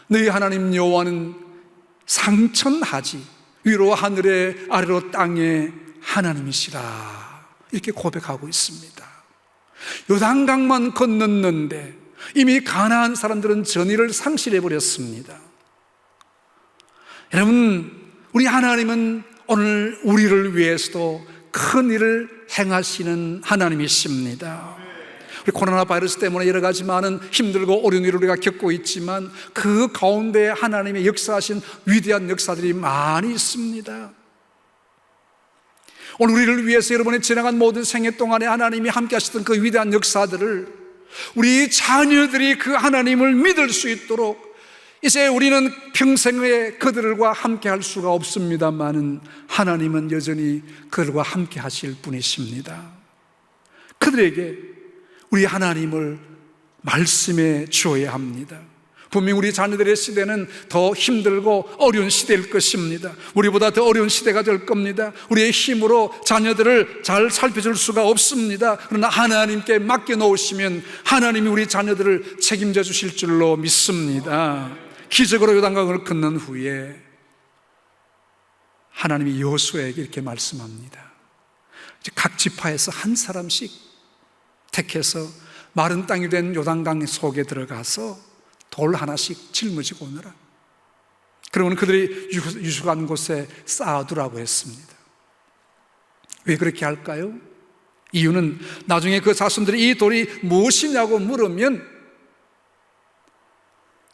너희 하나님 여호와는 상천하지 위로 하늘에 아래로 땅에 하나님이시라, 이렇게 고백하고 있습니다. 요단강만 건넜는데 이미 가나안 사람들은 전의를 상실해 버렸습니다. 여러분, 우리 하나님은 오늘 우리를 위해서도 큰 일을 행하시는 하나님이십니다. 우리 코로나 바이러스 때문에 여러 가지 많은 힘들고 어려운 일을 우리가 겪고 있지만 그 가운데 하나님의 역사하신 위대한 역사들이 많이 있습니다. 오늘 우리를 위해서 여러분의 지나간 모든 생애 동안에 하나님이 함께 하셨던 그 위대한 역사들을 우리 자녀들이 그 하나님을 믿을 수 있도록, 이제 우리는 평생에 그들과 함께 할 수가 없습니다만은 하나님은 여전히 그들과 함께 하실 분이십니다. 그들에게 우리 하나님을 말씀해 주어야 합니다. 분명 우리 자녀들의 시대는 더 힘들고 어려운 시대일 것입니다. 우리보다 더 어려운 시대가 될 겁니다. 우리의 힘으로 자녀들을 잘 살펴줄 수가 없습니다. 그러나 하나님께 맡겨놓으시면 하나님이 우리 자녀들을 책임져 주실 줄로 믿습니다. 기적으로 요단강을 건넌 후에 하나님이 여호수아에게 이렇게 말씀합니다. 각 지파에서 한 사람씩 택해서 마른 땅이 된 요단강 속에 들어가서 돌 하나씩 짊어지고 오너라. 그러면 그들이 유숙한 곳에 쌓아두라고 했습니다. 왜 그렇게 할까요? 이유는 나중에 그 자손들이 이 돌이 무엇이냐고 물으면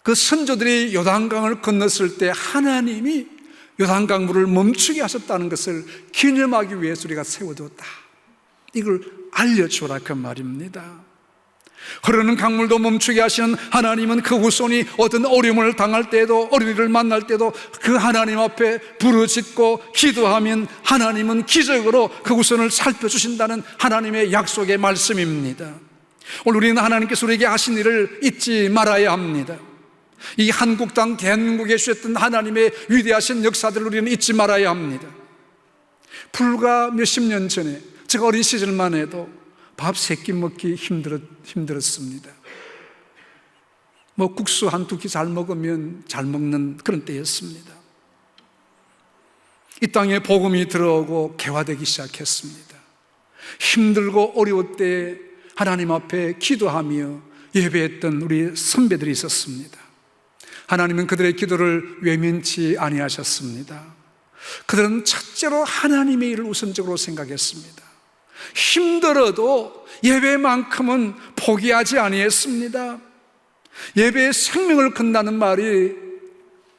그 선조들이 요단강을 건넜을 때 하나님이 요단강 물을 멈추게 하셨다는 것을 기념하기 위해서 우리가 세워두었다, 이걸 알려주라, 그 말입니다. 흐르는 강물도 멈추게 하시는 하나님은 그 후손이 어떤 어려움을 당할 때에도, 어려운 일을 만날 때도 그 하나님 앞에 부르짖고 기도하면 하나님은 기적으로 그 후손을 살펴주신다는 하나님의 약속의 말씀입니다. 오늘 우리는 하나님께서 우리에게 하신 일을 잊지 말아야 합니다. 이 한국 땅 대한민국에 주셨던 하나님의 위대하신 역사들을 우리는 잊지 말아야 합니다. 불과 몇십 년 전에 제가 어린 시절만 해도 밥 세 끼 먹기 힘들었습니다. 뭐 국수 한두 끼 잘 먹으면 잘 먹는 그런 때였습니다. 이 땅에 복음이 들어오고 개화되기 시작했습니다. 힘들고 어려울 때 하나님 앞에 기도하며 예배했던 우리 선배들이 있었습니다. 하나님은 그들의 기도를 외면치 아니하셨습니다. 그들은 첫째로 하나님의 일을 우선적으로 생각했습니다. 힘들어도 예배만큼은 포기하지 아니했습니다. 예배에 생명을 건다는 말이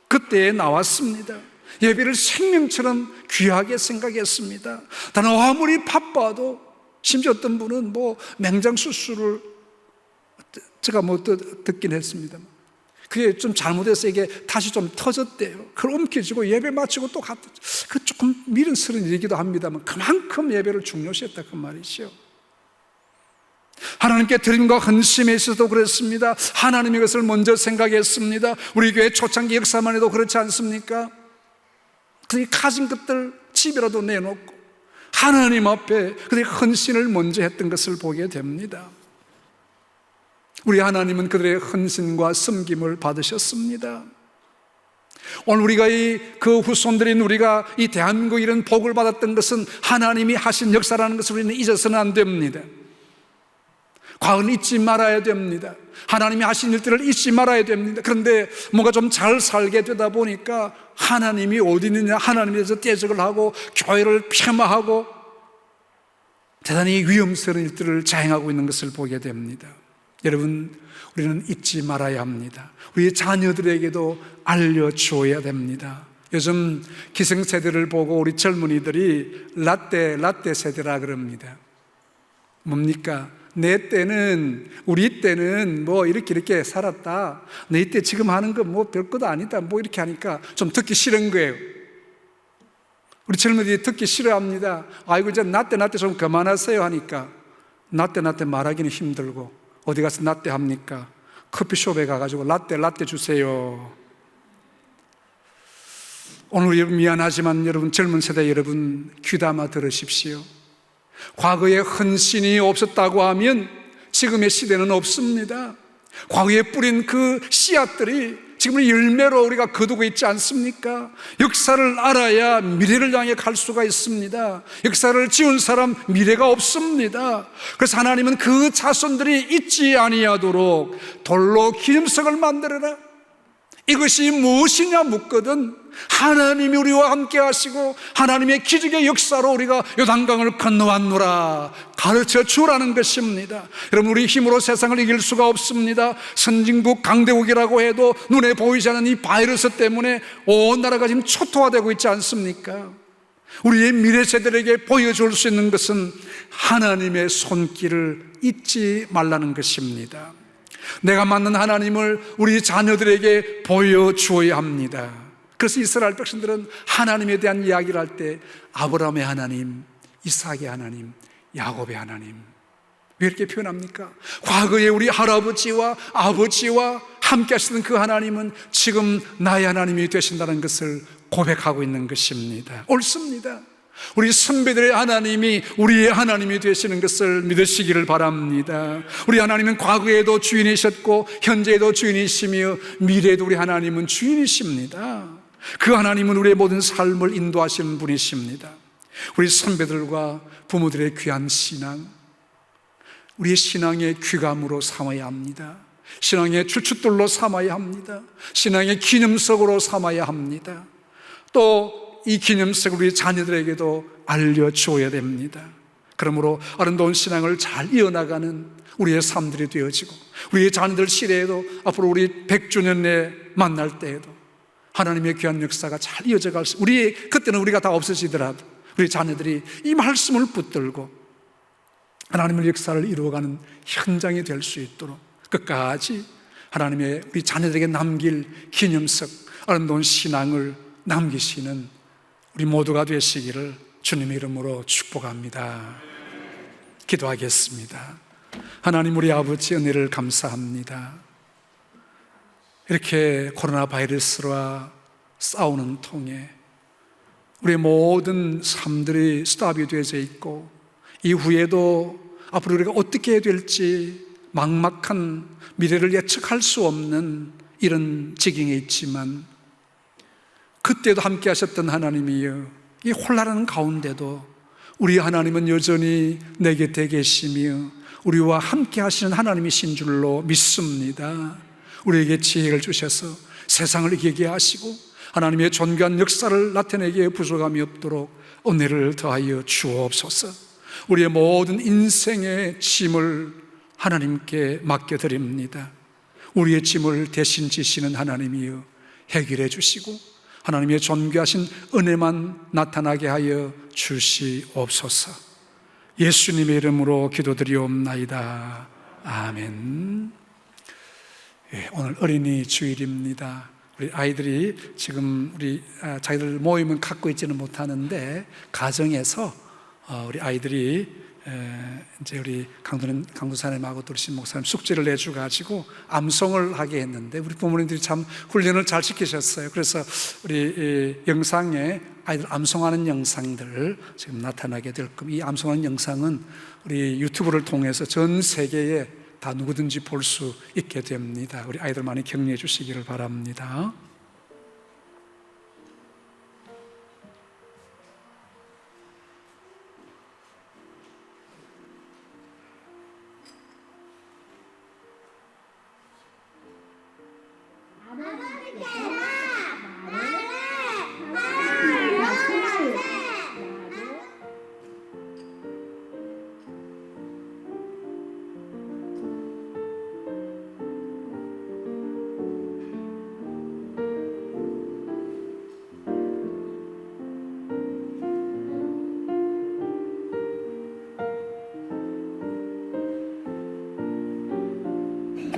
그때에 나왔습니다. 예배를 생명처럼 귀하게 생각했습니다. 단 아무리 바빠도, 심지어 어떤 분은 뭐 맹장 수술을, 제가 뭐 듣긴 했습니다. 그게 좀 잘못해서 이게 다시 좀 터졌대요. 그걸 움켜쥐고 예배 마치고 또 갔다. 그 조금 미련스러운 일이기도 합니다만 그만큼 예배를 중요시했다, 그 말이죠. 하나님께 드림과 헌심에 있어서도 그랬습니다. 하나님의 것을 먼저 생각했습니다. 우리 교회 초창기 역사만 해도 그렇지 않습니까? 그들이 가진 것들 집에라도 내놓고 하나님 앞에 그들의 헌신을 먼저 했던 것을 보게 됩니다. 우리 하나님은 그들의 헌신과 섬김을 받으셨습니다. 오늘 우리가 그 후손들인 우리가 이 대한민국 이런 복을 받았던 것은 하나님이 하신 역사라는 것을 우리는 잊어서는 안 됩니다. 과거는 잊지 말아야 됩니다. 하나님이 하신 일들을 잊지 말아야 됩니다. 그런데 뭔가 좀 잘 살게 되다 보니까 하나님이 어디 있느냐, 하나님에 대해서 떼적을 하고 교회를 폄하하고 대단히 위험스러운 일들을 자행하고 있는 것을 보게 됩니다. 여러분, 우리는 잊지 말아야 합니다. 우리 자녀들에게도 알려주어야 됩니다. 요즘 기성세대를 보고 우리 젊은이들이 라떼 세대라 그럽니다. 뭡니까? 내 때는, 우리 때는 뭐 이렇게 살았다. 내 때 지금 하는 거 뭐 별것도 아니다. 뭐 이렇게 하니까 좀 듣기 싫은 거예요. 우리 젊은이들이 듣기 싫어합니다. 아이고, 이제 나떼 좀 그만하세요 하니까 나떼 말하기는 힘들고 어디 가서 나떼 합니까? 커피숍에 가가지고 라떼 주세요. 오늘 여러분 미안하지만 여러분 젊은 세대 여러분 귀담아 들으십시오. 과거에 헌신이 없었다고 하면 지금의 시대는 없습니다. 과거에 뿌린 그 씨앗들이 지금 열매로 우리가 거두고 있지 않습니까? 역사를 알아야 미래를 향해 갈 수가 있습니다. 역사를 지은 사람 미래가 없습니다. 그래서 하나님은 그 자손들이 잊지 아니하도록 돌로 기념석을 만들어라. 이것이 무엇이냐 묻거든 하나님이 우리와 함께 하시고 하나님의 기적의 역사로 우리가 요단강을 건너왔노라 가르쳐 주라는 것입니다. 여러분, 우리 힘으로 세상을 이길 수가 없습니다. 선진국 강대국이라고 해도 눈에 보이지 않는 이 바이러스 때문에 온 나라가 지금 초토화되고 있지 않습니까? 우리의 미래 세대들에게 보여줄 수 있는 것은 하나님의 손길을 잊지 말라는 것입니다. 내가 만난 하나님을 우리 자녀들에게 보여주어야 합니다. 그래서 이스라엘 백성들은 하나님에 대한 이야기를 할 때 아브라함의 하나님, 이삭의 하나님, 야곱의 하나님, 왜 이렇게 표현합니까? 과거에 우리 할아버지와 아버지와 함께 하시던 그 하나님은 지금 나의 하나님이 되신다는 것을 고백하고 있는 것입니다. 옳습니다. 우리 선배들의 하나님이 우리의 하나님이 되시는 것을 믿으시기를 바랍니다. 우리 하나님은 과거에도 주인이셨고 현재에도 주인이시며 미래에도 우리 하나님은 주인이십니다. 그 하나님은 우리의 모든 삶을 인도하시는 분이십니다. 우리 선배들과 부모들의 귀한 신앙, 우리의 신앙의 귀감으로 삼아야 합니다. 신앙의 주춧돌로 삼아야 합니다. 신앙의 기념석으로 삼아야 합니다. 또 이 기념석을 우리 자녀들에게도 알려주어야 됩니다. 그러므로 아름다운 신앙을 잘 이어나가는 우리의 삶들이 되어지고 우리의 자녀들 시대에도 앞으로 우리 100주년 내에 만날 때에도 하나님의 귀한 역사가 잘 이어져 갈 수, 그때는 우리가 다 없어지더라도 우리 자녀들이 이 말씀을 붙들고 하나님의 역사를 이루어가는 현장이 될 수 있도록 끝까지 하나님의 우리 자녀들에게 남길 기념석, 아름다운 신앙을 남기시는 우리 모두가 되시기를 주님의 이름으로 축복합니다. 기도하겠습니다. 하나님, 우리 아버지 은혜를 감사합니다. 이렇게 코로나 바이러스와 싸우는 통에 우리의 모든 삶들이 스탑이 되어져 있고 이후에도 앞으로 우리가 어떻게 해야 될지 막막한 미래를 예측할 수 없는 이런 지경에 있지만 그때도 함께 하셨던 하나님이여, 이 혼란한 가운데도 우리 하나님은 여전히 내 곁에 계시며 우리와 함께 하시는 하나님이신 줄로 믿습니다. 우리에게 지혜를 주셔서 세상을 이기게 하시고 하나님의 존귀한 역사를 나타내기에 부족함이 없도록 은혜를 더하여 주옵소서. 우리의 모든 인생의 짐을 하나님께 맡겨드립니다. 우리의 짐을 대신 지시는 하나님이여 해결해 주시고 하나님의 존귀하신 은혜만 나타나게 하여 주시옵소서. 예수님의 이름으로 기도드리옵나이다. 아멘. 오늘 어린이 주일입니다. 우리 아이들이 지금 자기들 모임은 갖고 있지는 못하는데 가정에서 우리 아이들이 이제 우리 강도사님하고 도르신 목사님 숙제를 내주가지고 암송을 하게 했는데 우리 부모님들이 참 훈련을 잘 시키셨어요. 그래서 우리 영상에 아이들 암송하는 영상들 지금 나타나게 될 겁니다. 이 암송하는 영상은 우리 유튜브를 통해서 전 세계에 다 누구든지 볼 수 있게 됩니다. 우리 아이들 많이 격려해 주시기를 바랍니다.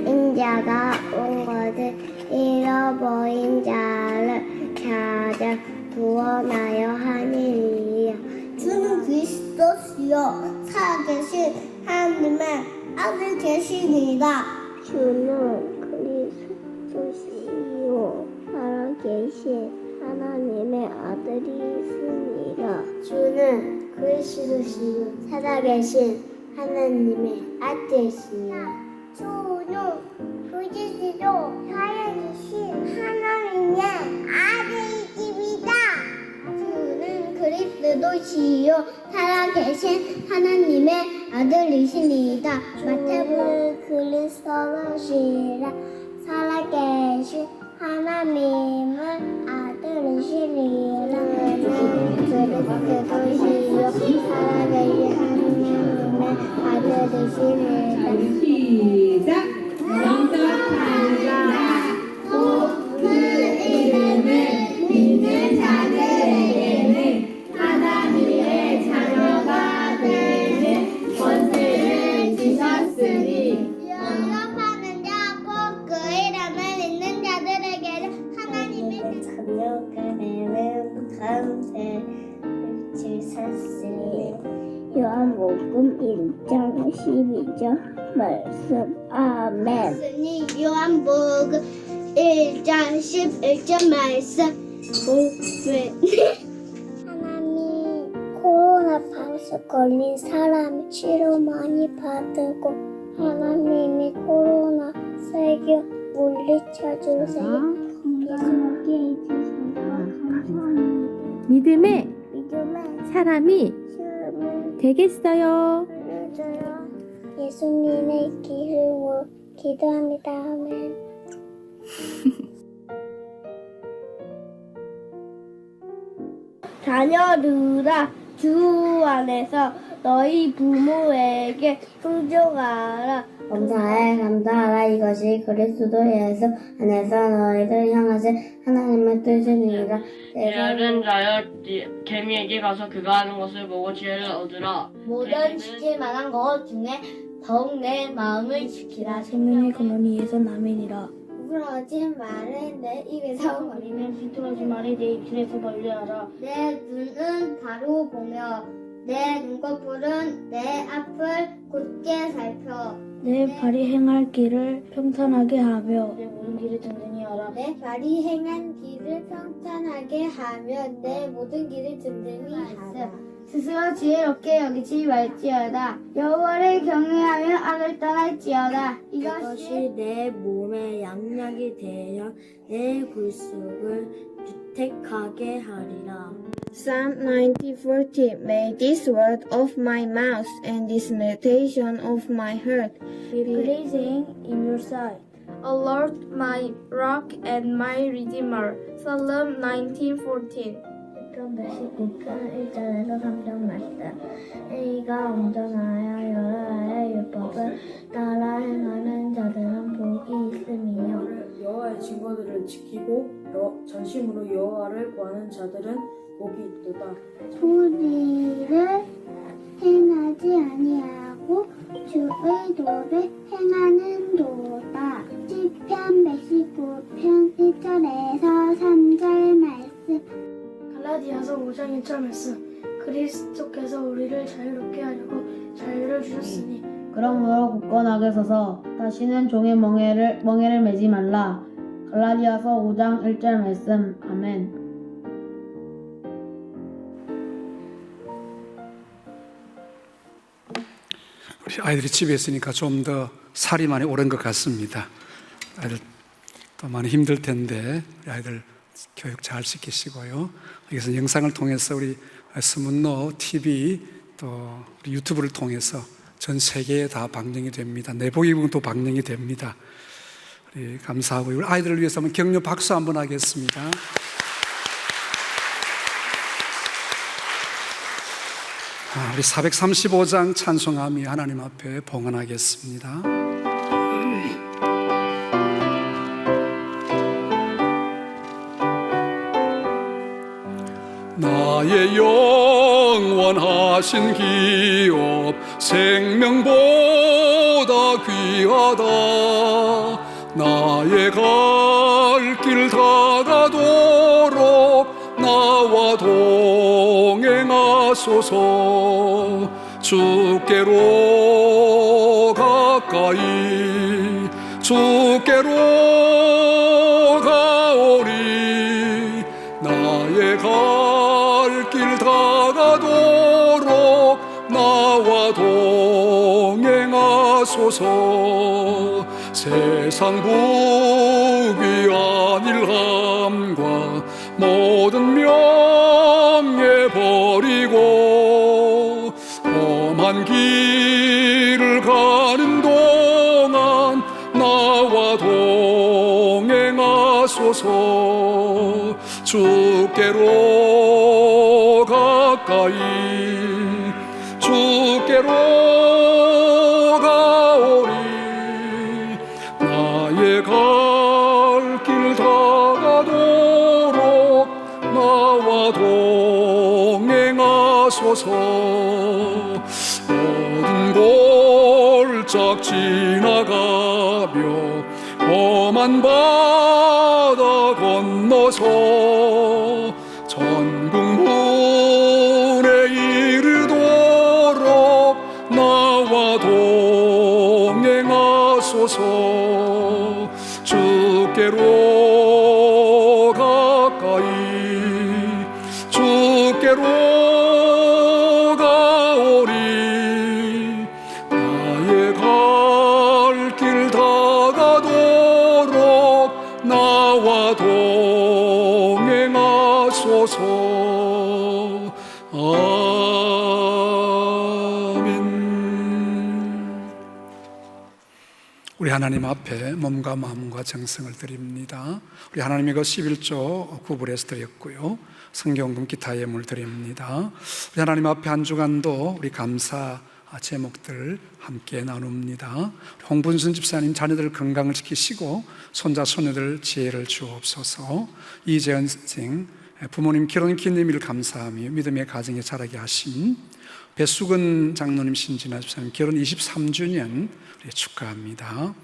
인자가 온 것을 잃어버린 자를 찾아 구원하여 하느니라. 주는 그리스도시요 살아계신 하나님의 아들 되시니라. 주는 그리스도시요 살아계신 하나님의 아들이 있으니라. 주는 그리스도시요 살아계신 하나님의 아들이시니라. 주는 그리스도 살아계신 하나님의 아들이십니다. 주는 그리스도시요 살아계신 하나님의 아들이십니다. 마태복음 그리스도시라 살아계신 하나님의 아들이시니라. 그리스도시요 살아계신 하나님의 아들이시니라. 시작! 영접하리라 그 이름을 믿는 자들에게는 하나님의 자녀가 되는 권세를 주셨으니 영접하는 자고 그 이름을 믿는 자들에게는 하나님의 자녀가 되는 권세를 주셨으니. 요한복음 1장 12절 말씀. 아멘. 요한복음 1장 11절 말씀. 아멘. 하나님 코로나 바이러스 걸린 사람이 치료 많이 받고 하나님이 코로나 세균 물리쳐 주세요. 함께 해주셔서 감사합니다. 믿음의 믿음의 사람이 힘을 되겠어요. 주셔요. 예수님의 기름으로 기도합니다. 아멘. 자녀들아, 주 안에서 너희 부모에게 순종하라. 감사하라. 이것이 그리스도 예수 안에서 너희를 향하신 하나님의 뜻이니라. 게으른 자여 개미에게 가서 그가 하는 것을 보고 지혜를 얻으라. 모든 지킬 만한 것 중에 더욱 내 마음을 지키라. 생명의 근원이 아멘이라. 부끄러워진 말을 내 입에서 버리면 비뚤어진 말이 내 입술에서 멀리하라. 내 눈은 바로 보며 내 눈꺼풀은 내 앞을 곧게 살펴. 내 발이 행할 길을 평탄하게 하며 내 모든 길을 든든히 하라. 내 발이 행한 길을 평탄하게 하며 내 모든 길을 든든히 하라. 스스로 지혜롭게 여기지 말지어다. 여호와를 경외하며 악을 떠날지어다. 이것이 내 몸의 양약이 되어 내 굴속을 유택하게 하리라. Psalm 90:40. May this word of my mouth and this meditation of my heart Be pleasing in your sight, O Lord, my rock and my redeemer. Psalm 19:14. 119편 1절에서 3절 말씀. A가 온전하여 여호와의 율법을 따라 행하는 자들은 복이 있음이요. 여호와의 증거들을 지키고 전심으로 여호와를 구하는 자들은 복이 있도다. 소리를 행하지 아니하고 주의 도를 행하는 도다. 시편 119편 1절에서 3절 말씀. 갈라디아서 5장 1절 말씀. 그리스도께서 우리를 자유롭게 하려고 자유를 주셨으니 그러므로 굳건하게 서서 다시는 종의 멍에를 매지 말라. 갈라디아서 5장 1절 말씀. 아멘. 우리 아이들이 집에 있으니까 좀 더 살이 많이 오른 것 같습니다. 아이들 또 많이 힘들 텐데 우리 아이들 교육 잘 시키시고요. 여기서 영상을 통해서 우리 스문노 TV 또 우리 유튜브를 통해서 전 세계에 다 방영이 됩니다. 내복이분도 방영이 됩니다. 감사하고 우리 아이들을 위해서 한번 격려 박수 한번 하겠습니다. 우리 435장 찬송하며 하나님 앞에 봉헌하겠습니다. 나의 영원하신 기업 생명보다 귀하다. 나의 갈 길 다가도록 나와 동행하소서. 주께로 가까이 주께로 가오리. 나의 갈 길 다가도록 나와 동행하소서. 세상 부귀한일함과 모든 명예 버리고 험한 길을 가는 동안 나와 동행하소서. 주께로 가까이 주께로 가오리. 나의 갈 길 다가도록 나와 동행하소서. 모든 골짝 지나가며 험한 바다 건너서 전국 문에 이르도록 나와 동행하소서. 주께로 가까이 주께로 가오리. 나의 갈 길 다가도록 나와 동행하소서. 아멘. 우리 하나님 앞에 몸과 마음과 정성을 드립니다. 우리 하나님의 그 11조 구불에서 드렸고요, 성경금 기타 예물 드립니다. 우리 하나님 앞에 한 주간도 우리 감사 제목들 함께 나눕니다. 홍분순 집사님 자녀들 건강을 지키시고 손자 손녀들 지혜를 주옵소서. 이재현 선생 부모님 결혼 기념일을 감사하며 믿음의 가정에 자라게 하심. 배수근 장로님 신진아 집사님 결혼 23주년 축하합니다.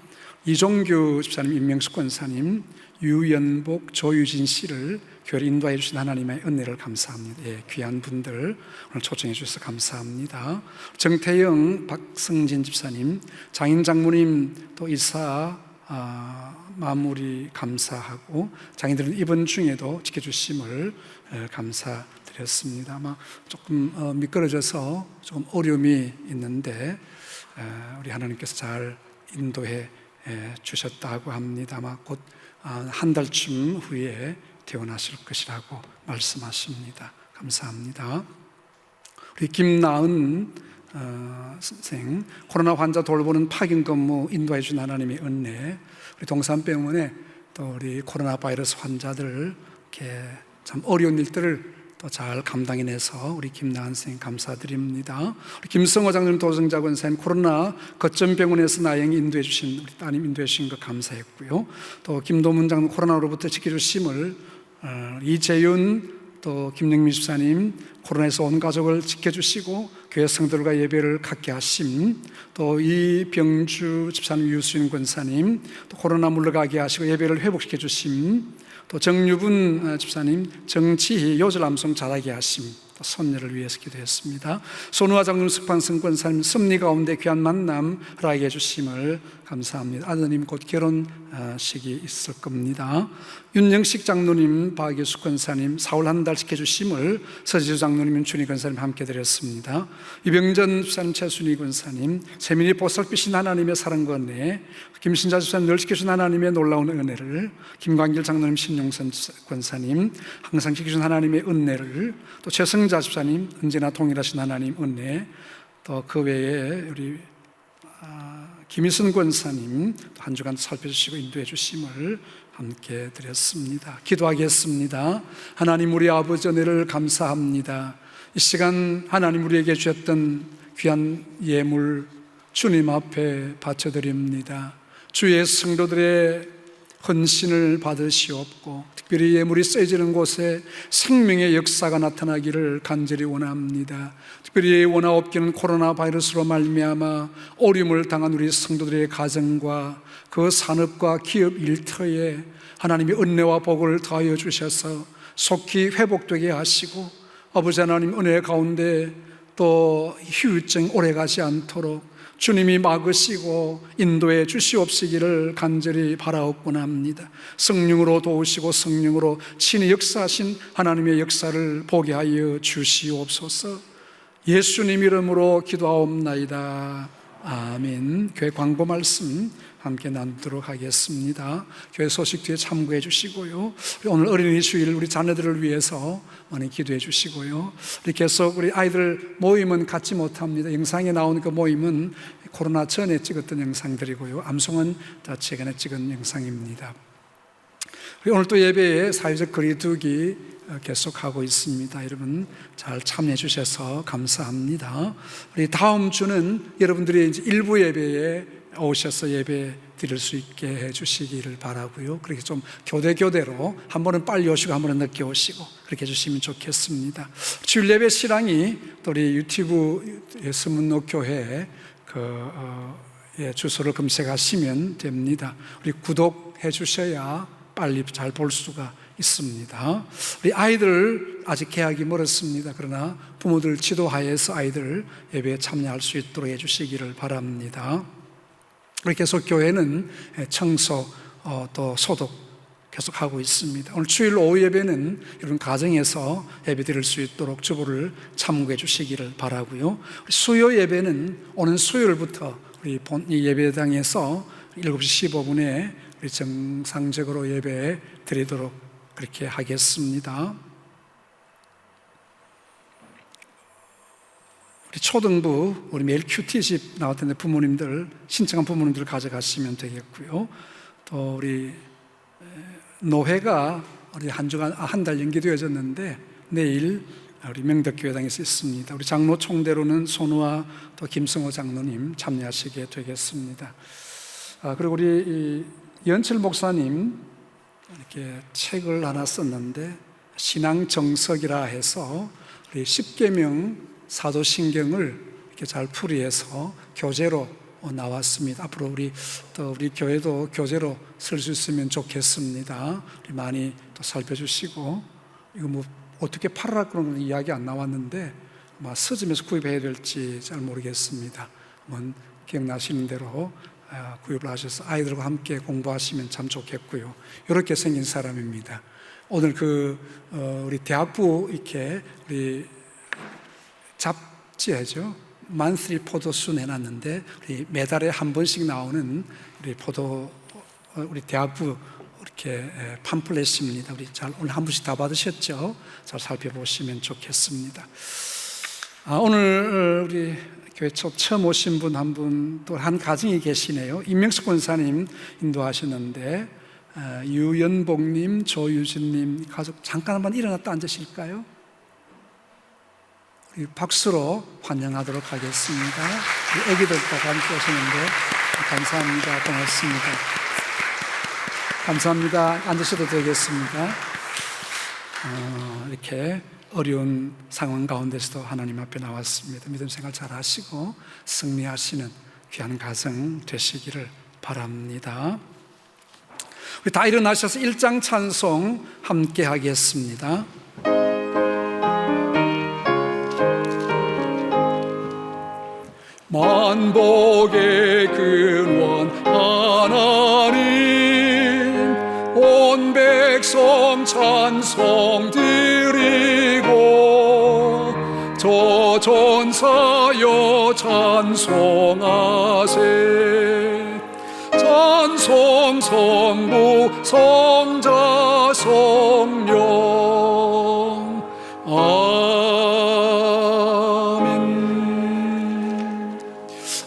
이종규 집사님, 임명숙 권사님, 유연복, 조유진 씨를 교회를 인도해 주신 하나님의 은혜를 감사합니다. 귀한 분들 오늘 초청해 주셔서 감사합니다. 정태영, 박성진 집사님, 장인 장모님 또 이사 마무리 감사하고 장인들은 이번 중에도 지켜주심을 감사드렸습니다. 아마 조금 미끄러져서 조금 어려움이 있는데 우리 하나님께서 잘 인도해 주셨다고 합니다. 아마 곧 한 달쯤 후에 퇴원하실 것이라고 말씀하십니다. 감사합니다. 우리 김나은 선생 코로나 환자 돌보는 파견 근무 인도해 준 하나님의 은혜, 우리 동산병원에 또 우리 코로나 바이러스 환자들 이렇게 참 어려운 일들을 또 잘 감당해내서 우리 김나은 선생 감사드립니다. 우리 김성호 장로님, 도정자 권사님 코로나 거점병원에서 나영이 인도해 주신 우리 따님 인도해 주신 것 감사했고요. 또 김도문 장로 코로나로부터 지켜주심을 이재윤 또 김영민 집사님 코로나에서 온 가족을 지켜주시고 교회 성도들과 예배를 갖게 하심. 또 이병주 집사님, 유수인 권사님 또 코로나 물러가게 하시고 예배를 회복시켜 주심. 또 정유분 집사님 정치희 요절암송 잘하게 하심. 또 손녀를 위해서 기도했습니다. 손우화 장로님, 석판성 권사님 섭리 가운데 귀한 만남 허락해 주심을 감사합니다. 아드님 곧 결혼식이 있을 겁니다. 윤영식 장로님, 박예수 권사님 사월 한 달 지켜주심을 서지수 장로님, 윤춘희 권사님 함께 드렸습니다. 이병전 집사님, 최순희 권사님 세민이 보살피신 하나님의 사랑과 은혜, 김신자 집사님 늘 지켜준 하나님의 놀라운 은혜를, 김광길 장로님, 신용선 권사님 항상 지켜준 하나님의 은혜를, 또 최성자 집사님 언제나 동일하신 하나님 은혜, 또 그 외에 우리 김희선 권사님 한 주간 살펴주시고 인도해 주심을 함께 드렸습니다. 기도하겠습니다. 하나님 우리 아버지 은혜를 감사합니다. 이 시간 하나님 우리에게 주셨던 귀한 예물 주님 앞에 바쳐드립니다. 주의 성도들의 헌신을 받으시옵고 특별히 예물이 쓰여지는 곳에 생명의 역사가 나타나기를 간절히 원합니다. 특별히 원하옵기는 코로나 바이러스로 말미암아 어려움을 당한 우리 성도들의 가정과 그 산업과 기업 일터에 하나님의 은혜와 복을 더하여 주셔서 속히 회복되게 하시고 아버지 하나님 은혜 가운데 또 후유증 오래가지 않도록 주님이 막으시고 인도해 주시옵시기를 간절히 바라옵곤 합니다. 성령으로 도우시고 성령으로 친히 역사하신 하나님의 역사를 보게 하여 주시옵소서. 예수님 이름으로 기도하옵나이다. 아멘. 교회 광고 말씀 함께 나누도록 하겠습니다. 교회 소식 뒤에 참고해 주시고요. 오늘 어린이 주일 우리 자녀들을 위해서 많이 기도해 주시고요. 우리 계속 우리 아이들 모임은 갖지 못합니다. 영상에 나오는 그 모임은 코로나 전에 찍었던 영상들이고요. 암송은 최근에 찍은 영상입니다. 오늘 또 예배에 사회적 거리두기 계속하고 있습니다. 여러분 잘 참여해 주셔서 감사합니다. 우리 다음 주는 여러분들이 이제 일부 예배에 오셔서 예배 드릴 수 있게 해 주시기를 바라고요. 그렇게 좀 교대로 한 번은 빨리 오시고 한 번은 늦게 오시고 그렇게 해 주시면 좋겠습니다. 주일 예배 시랑이 또 우리 유튜브 예수문노교회 주소를 검색하시면 됩니다. 우리 구독해 주셔야 빨리 잘 볼 수가 있습니다. 우리 아이들 아직 개학이 멀었습니다. 그러나 부모들 지도하에서 아이들 예배에 참여할 수 있도록 해주시기를 바랍니다. 우리 계속 교회는 청소 또 소독 계속하고 있습니다. 오늘 주일 오후 예배는 여러분 가정에서 예배 드릴 수 있도록 주보를 참고해 주시기를 바라고요. 수요 예배는 오는 수요일부터 우리 이 예배당에서 7시 15분에 우리 정상적으로 예배 드리도록 그렇게 하겠습니다. 우리 초등부 우리 매일 큐티집 나왔던데 부모님들 신청한 부모님들 가져가시면 되겠고요. 또 우리 노회가 우리 한 주간 한 달 연기되어졌는데 내일 우리 명덕교회당에서 있습니다. 우리 장로 총대로는 손우와 또 김성호 장로님 참여하시게 되겠습니다. 그리고 우리 연철 목사님 이렇게 책을 하나 썼는데 신앙정석이라 해서 우리 10계명 사도신경을 이렇게 잘 풀이해서 교재로 나왔습니다. 앞으로 우리 교회도 교재로 쓸 수 있으면 좋겠습니다. 우리 많이 또 살펴주시고 이거 뭐 어떻게 팔으라 그런 이야기 안 나왔는데 아마 서점에서 구입해야 될지 잘 모르겠습니다. 한번 기억나시는 대로 구입을 하셔서 아이들과 함께 공부하시면 참 좋겠고요. 이렇게 생긴 사람입니다. 오늘 우리 대학부 이렇게 우리 잡지하죠. 만스리 포도순 해놨는데 우리 매달에 한 번씩 나오는 우리 대학부 이렇게 팜플렛입니다. 우리 오늘 한 번씩 다 받으셨죠? 잘 살펴보시면 좋겠습니다. 오늘 우리 교회 처음 오신 분 한 분 또 한 가정이 계시네요. 임명숙 권사님 인도하셨는데 유연복님, 조유진님 가족 잠깐 한번 일어났다 앉으실까요? 우리 박수로 환영하도록 하겠습니다. 우리 애기들도 함께 오셨는데 감사합니다. 고맙습니다. 감사합니다. 앉으셔도 되겠습니다. 이렇게 어려운 상황 가운데서도 하나님 앞에 나왔습니다. 믿음 생활 잘 하시고 승리하시는 귀한 가정 되시기를 바랍니다. 우리 다 일어나셔서 1장 찬송 함께 하겠습니다. 만복의 근원 하나님 온 백성 찬송 드리고 저 전사여 찬송하세 찬송 성부 성자 성령 아멘.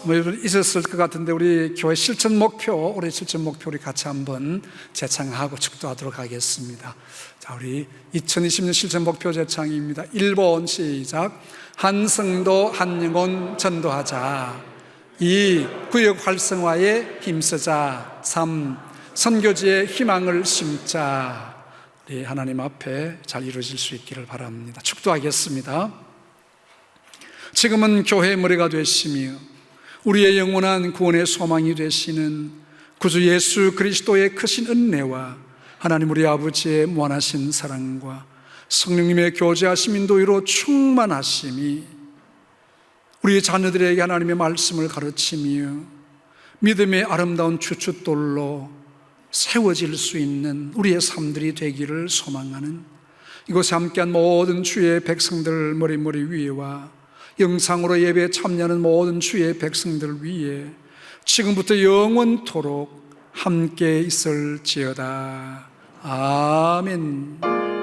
아마 여러분 있었을 것 같은데 우리 교회 실천 목표, 올해 실천 목표 우리 같이 한번 제창하고 축도하도록 하겠습니다. 자, 우리 2020년 실천 목표 제창입니다. 1번 시작. 한 성도 한 영혼 전도하자. 2. 구역 활성화에 힘쓰자. 3. 선교지에 희망을 심자. 우리 하나님 앞에 잘 이루어질 수 있기를 바랍니다. 축도하겠습니다. 지금은 교회의 머리가 되시며 우리의 영원한 구원의 소망이 되시는 구주 예수 그리스도의 크신 은혜와 하나님 우리 아버지의 무한하신 사랑과 성령님의 교제하심 인도로 충만하심이 우리 자녀들에게 하나님의 말씀을 가르치며 믿음의 아름다운 주춧돌로 세워질 수 있는 우리의 삶들이 되기를 소망하는 이곳에 함께한 모든 주의 백성들 머리 위에와 영상으로 예배에 참여하는 모든 주의 백성들 위에 지금부터 영원토록 함께 있을지어다. 아멘.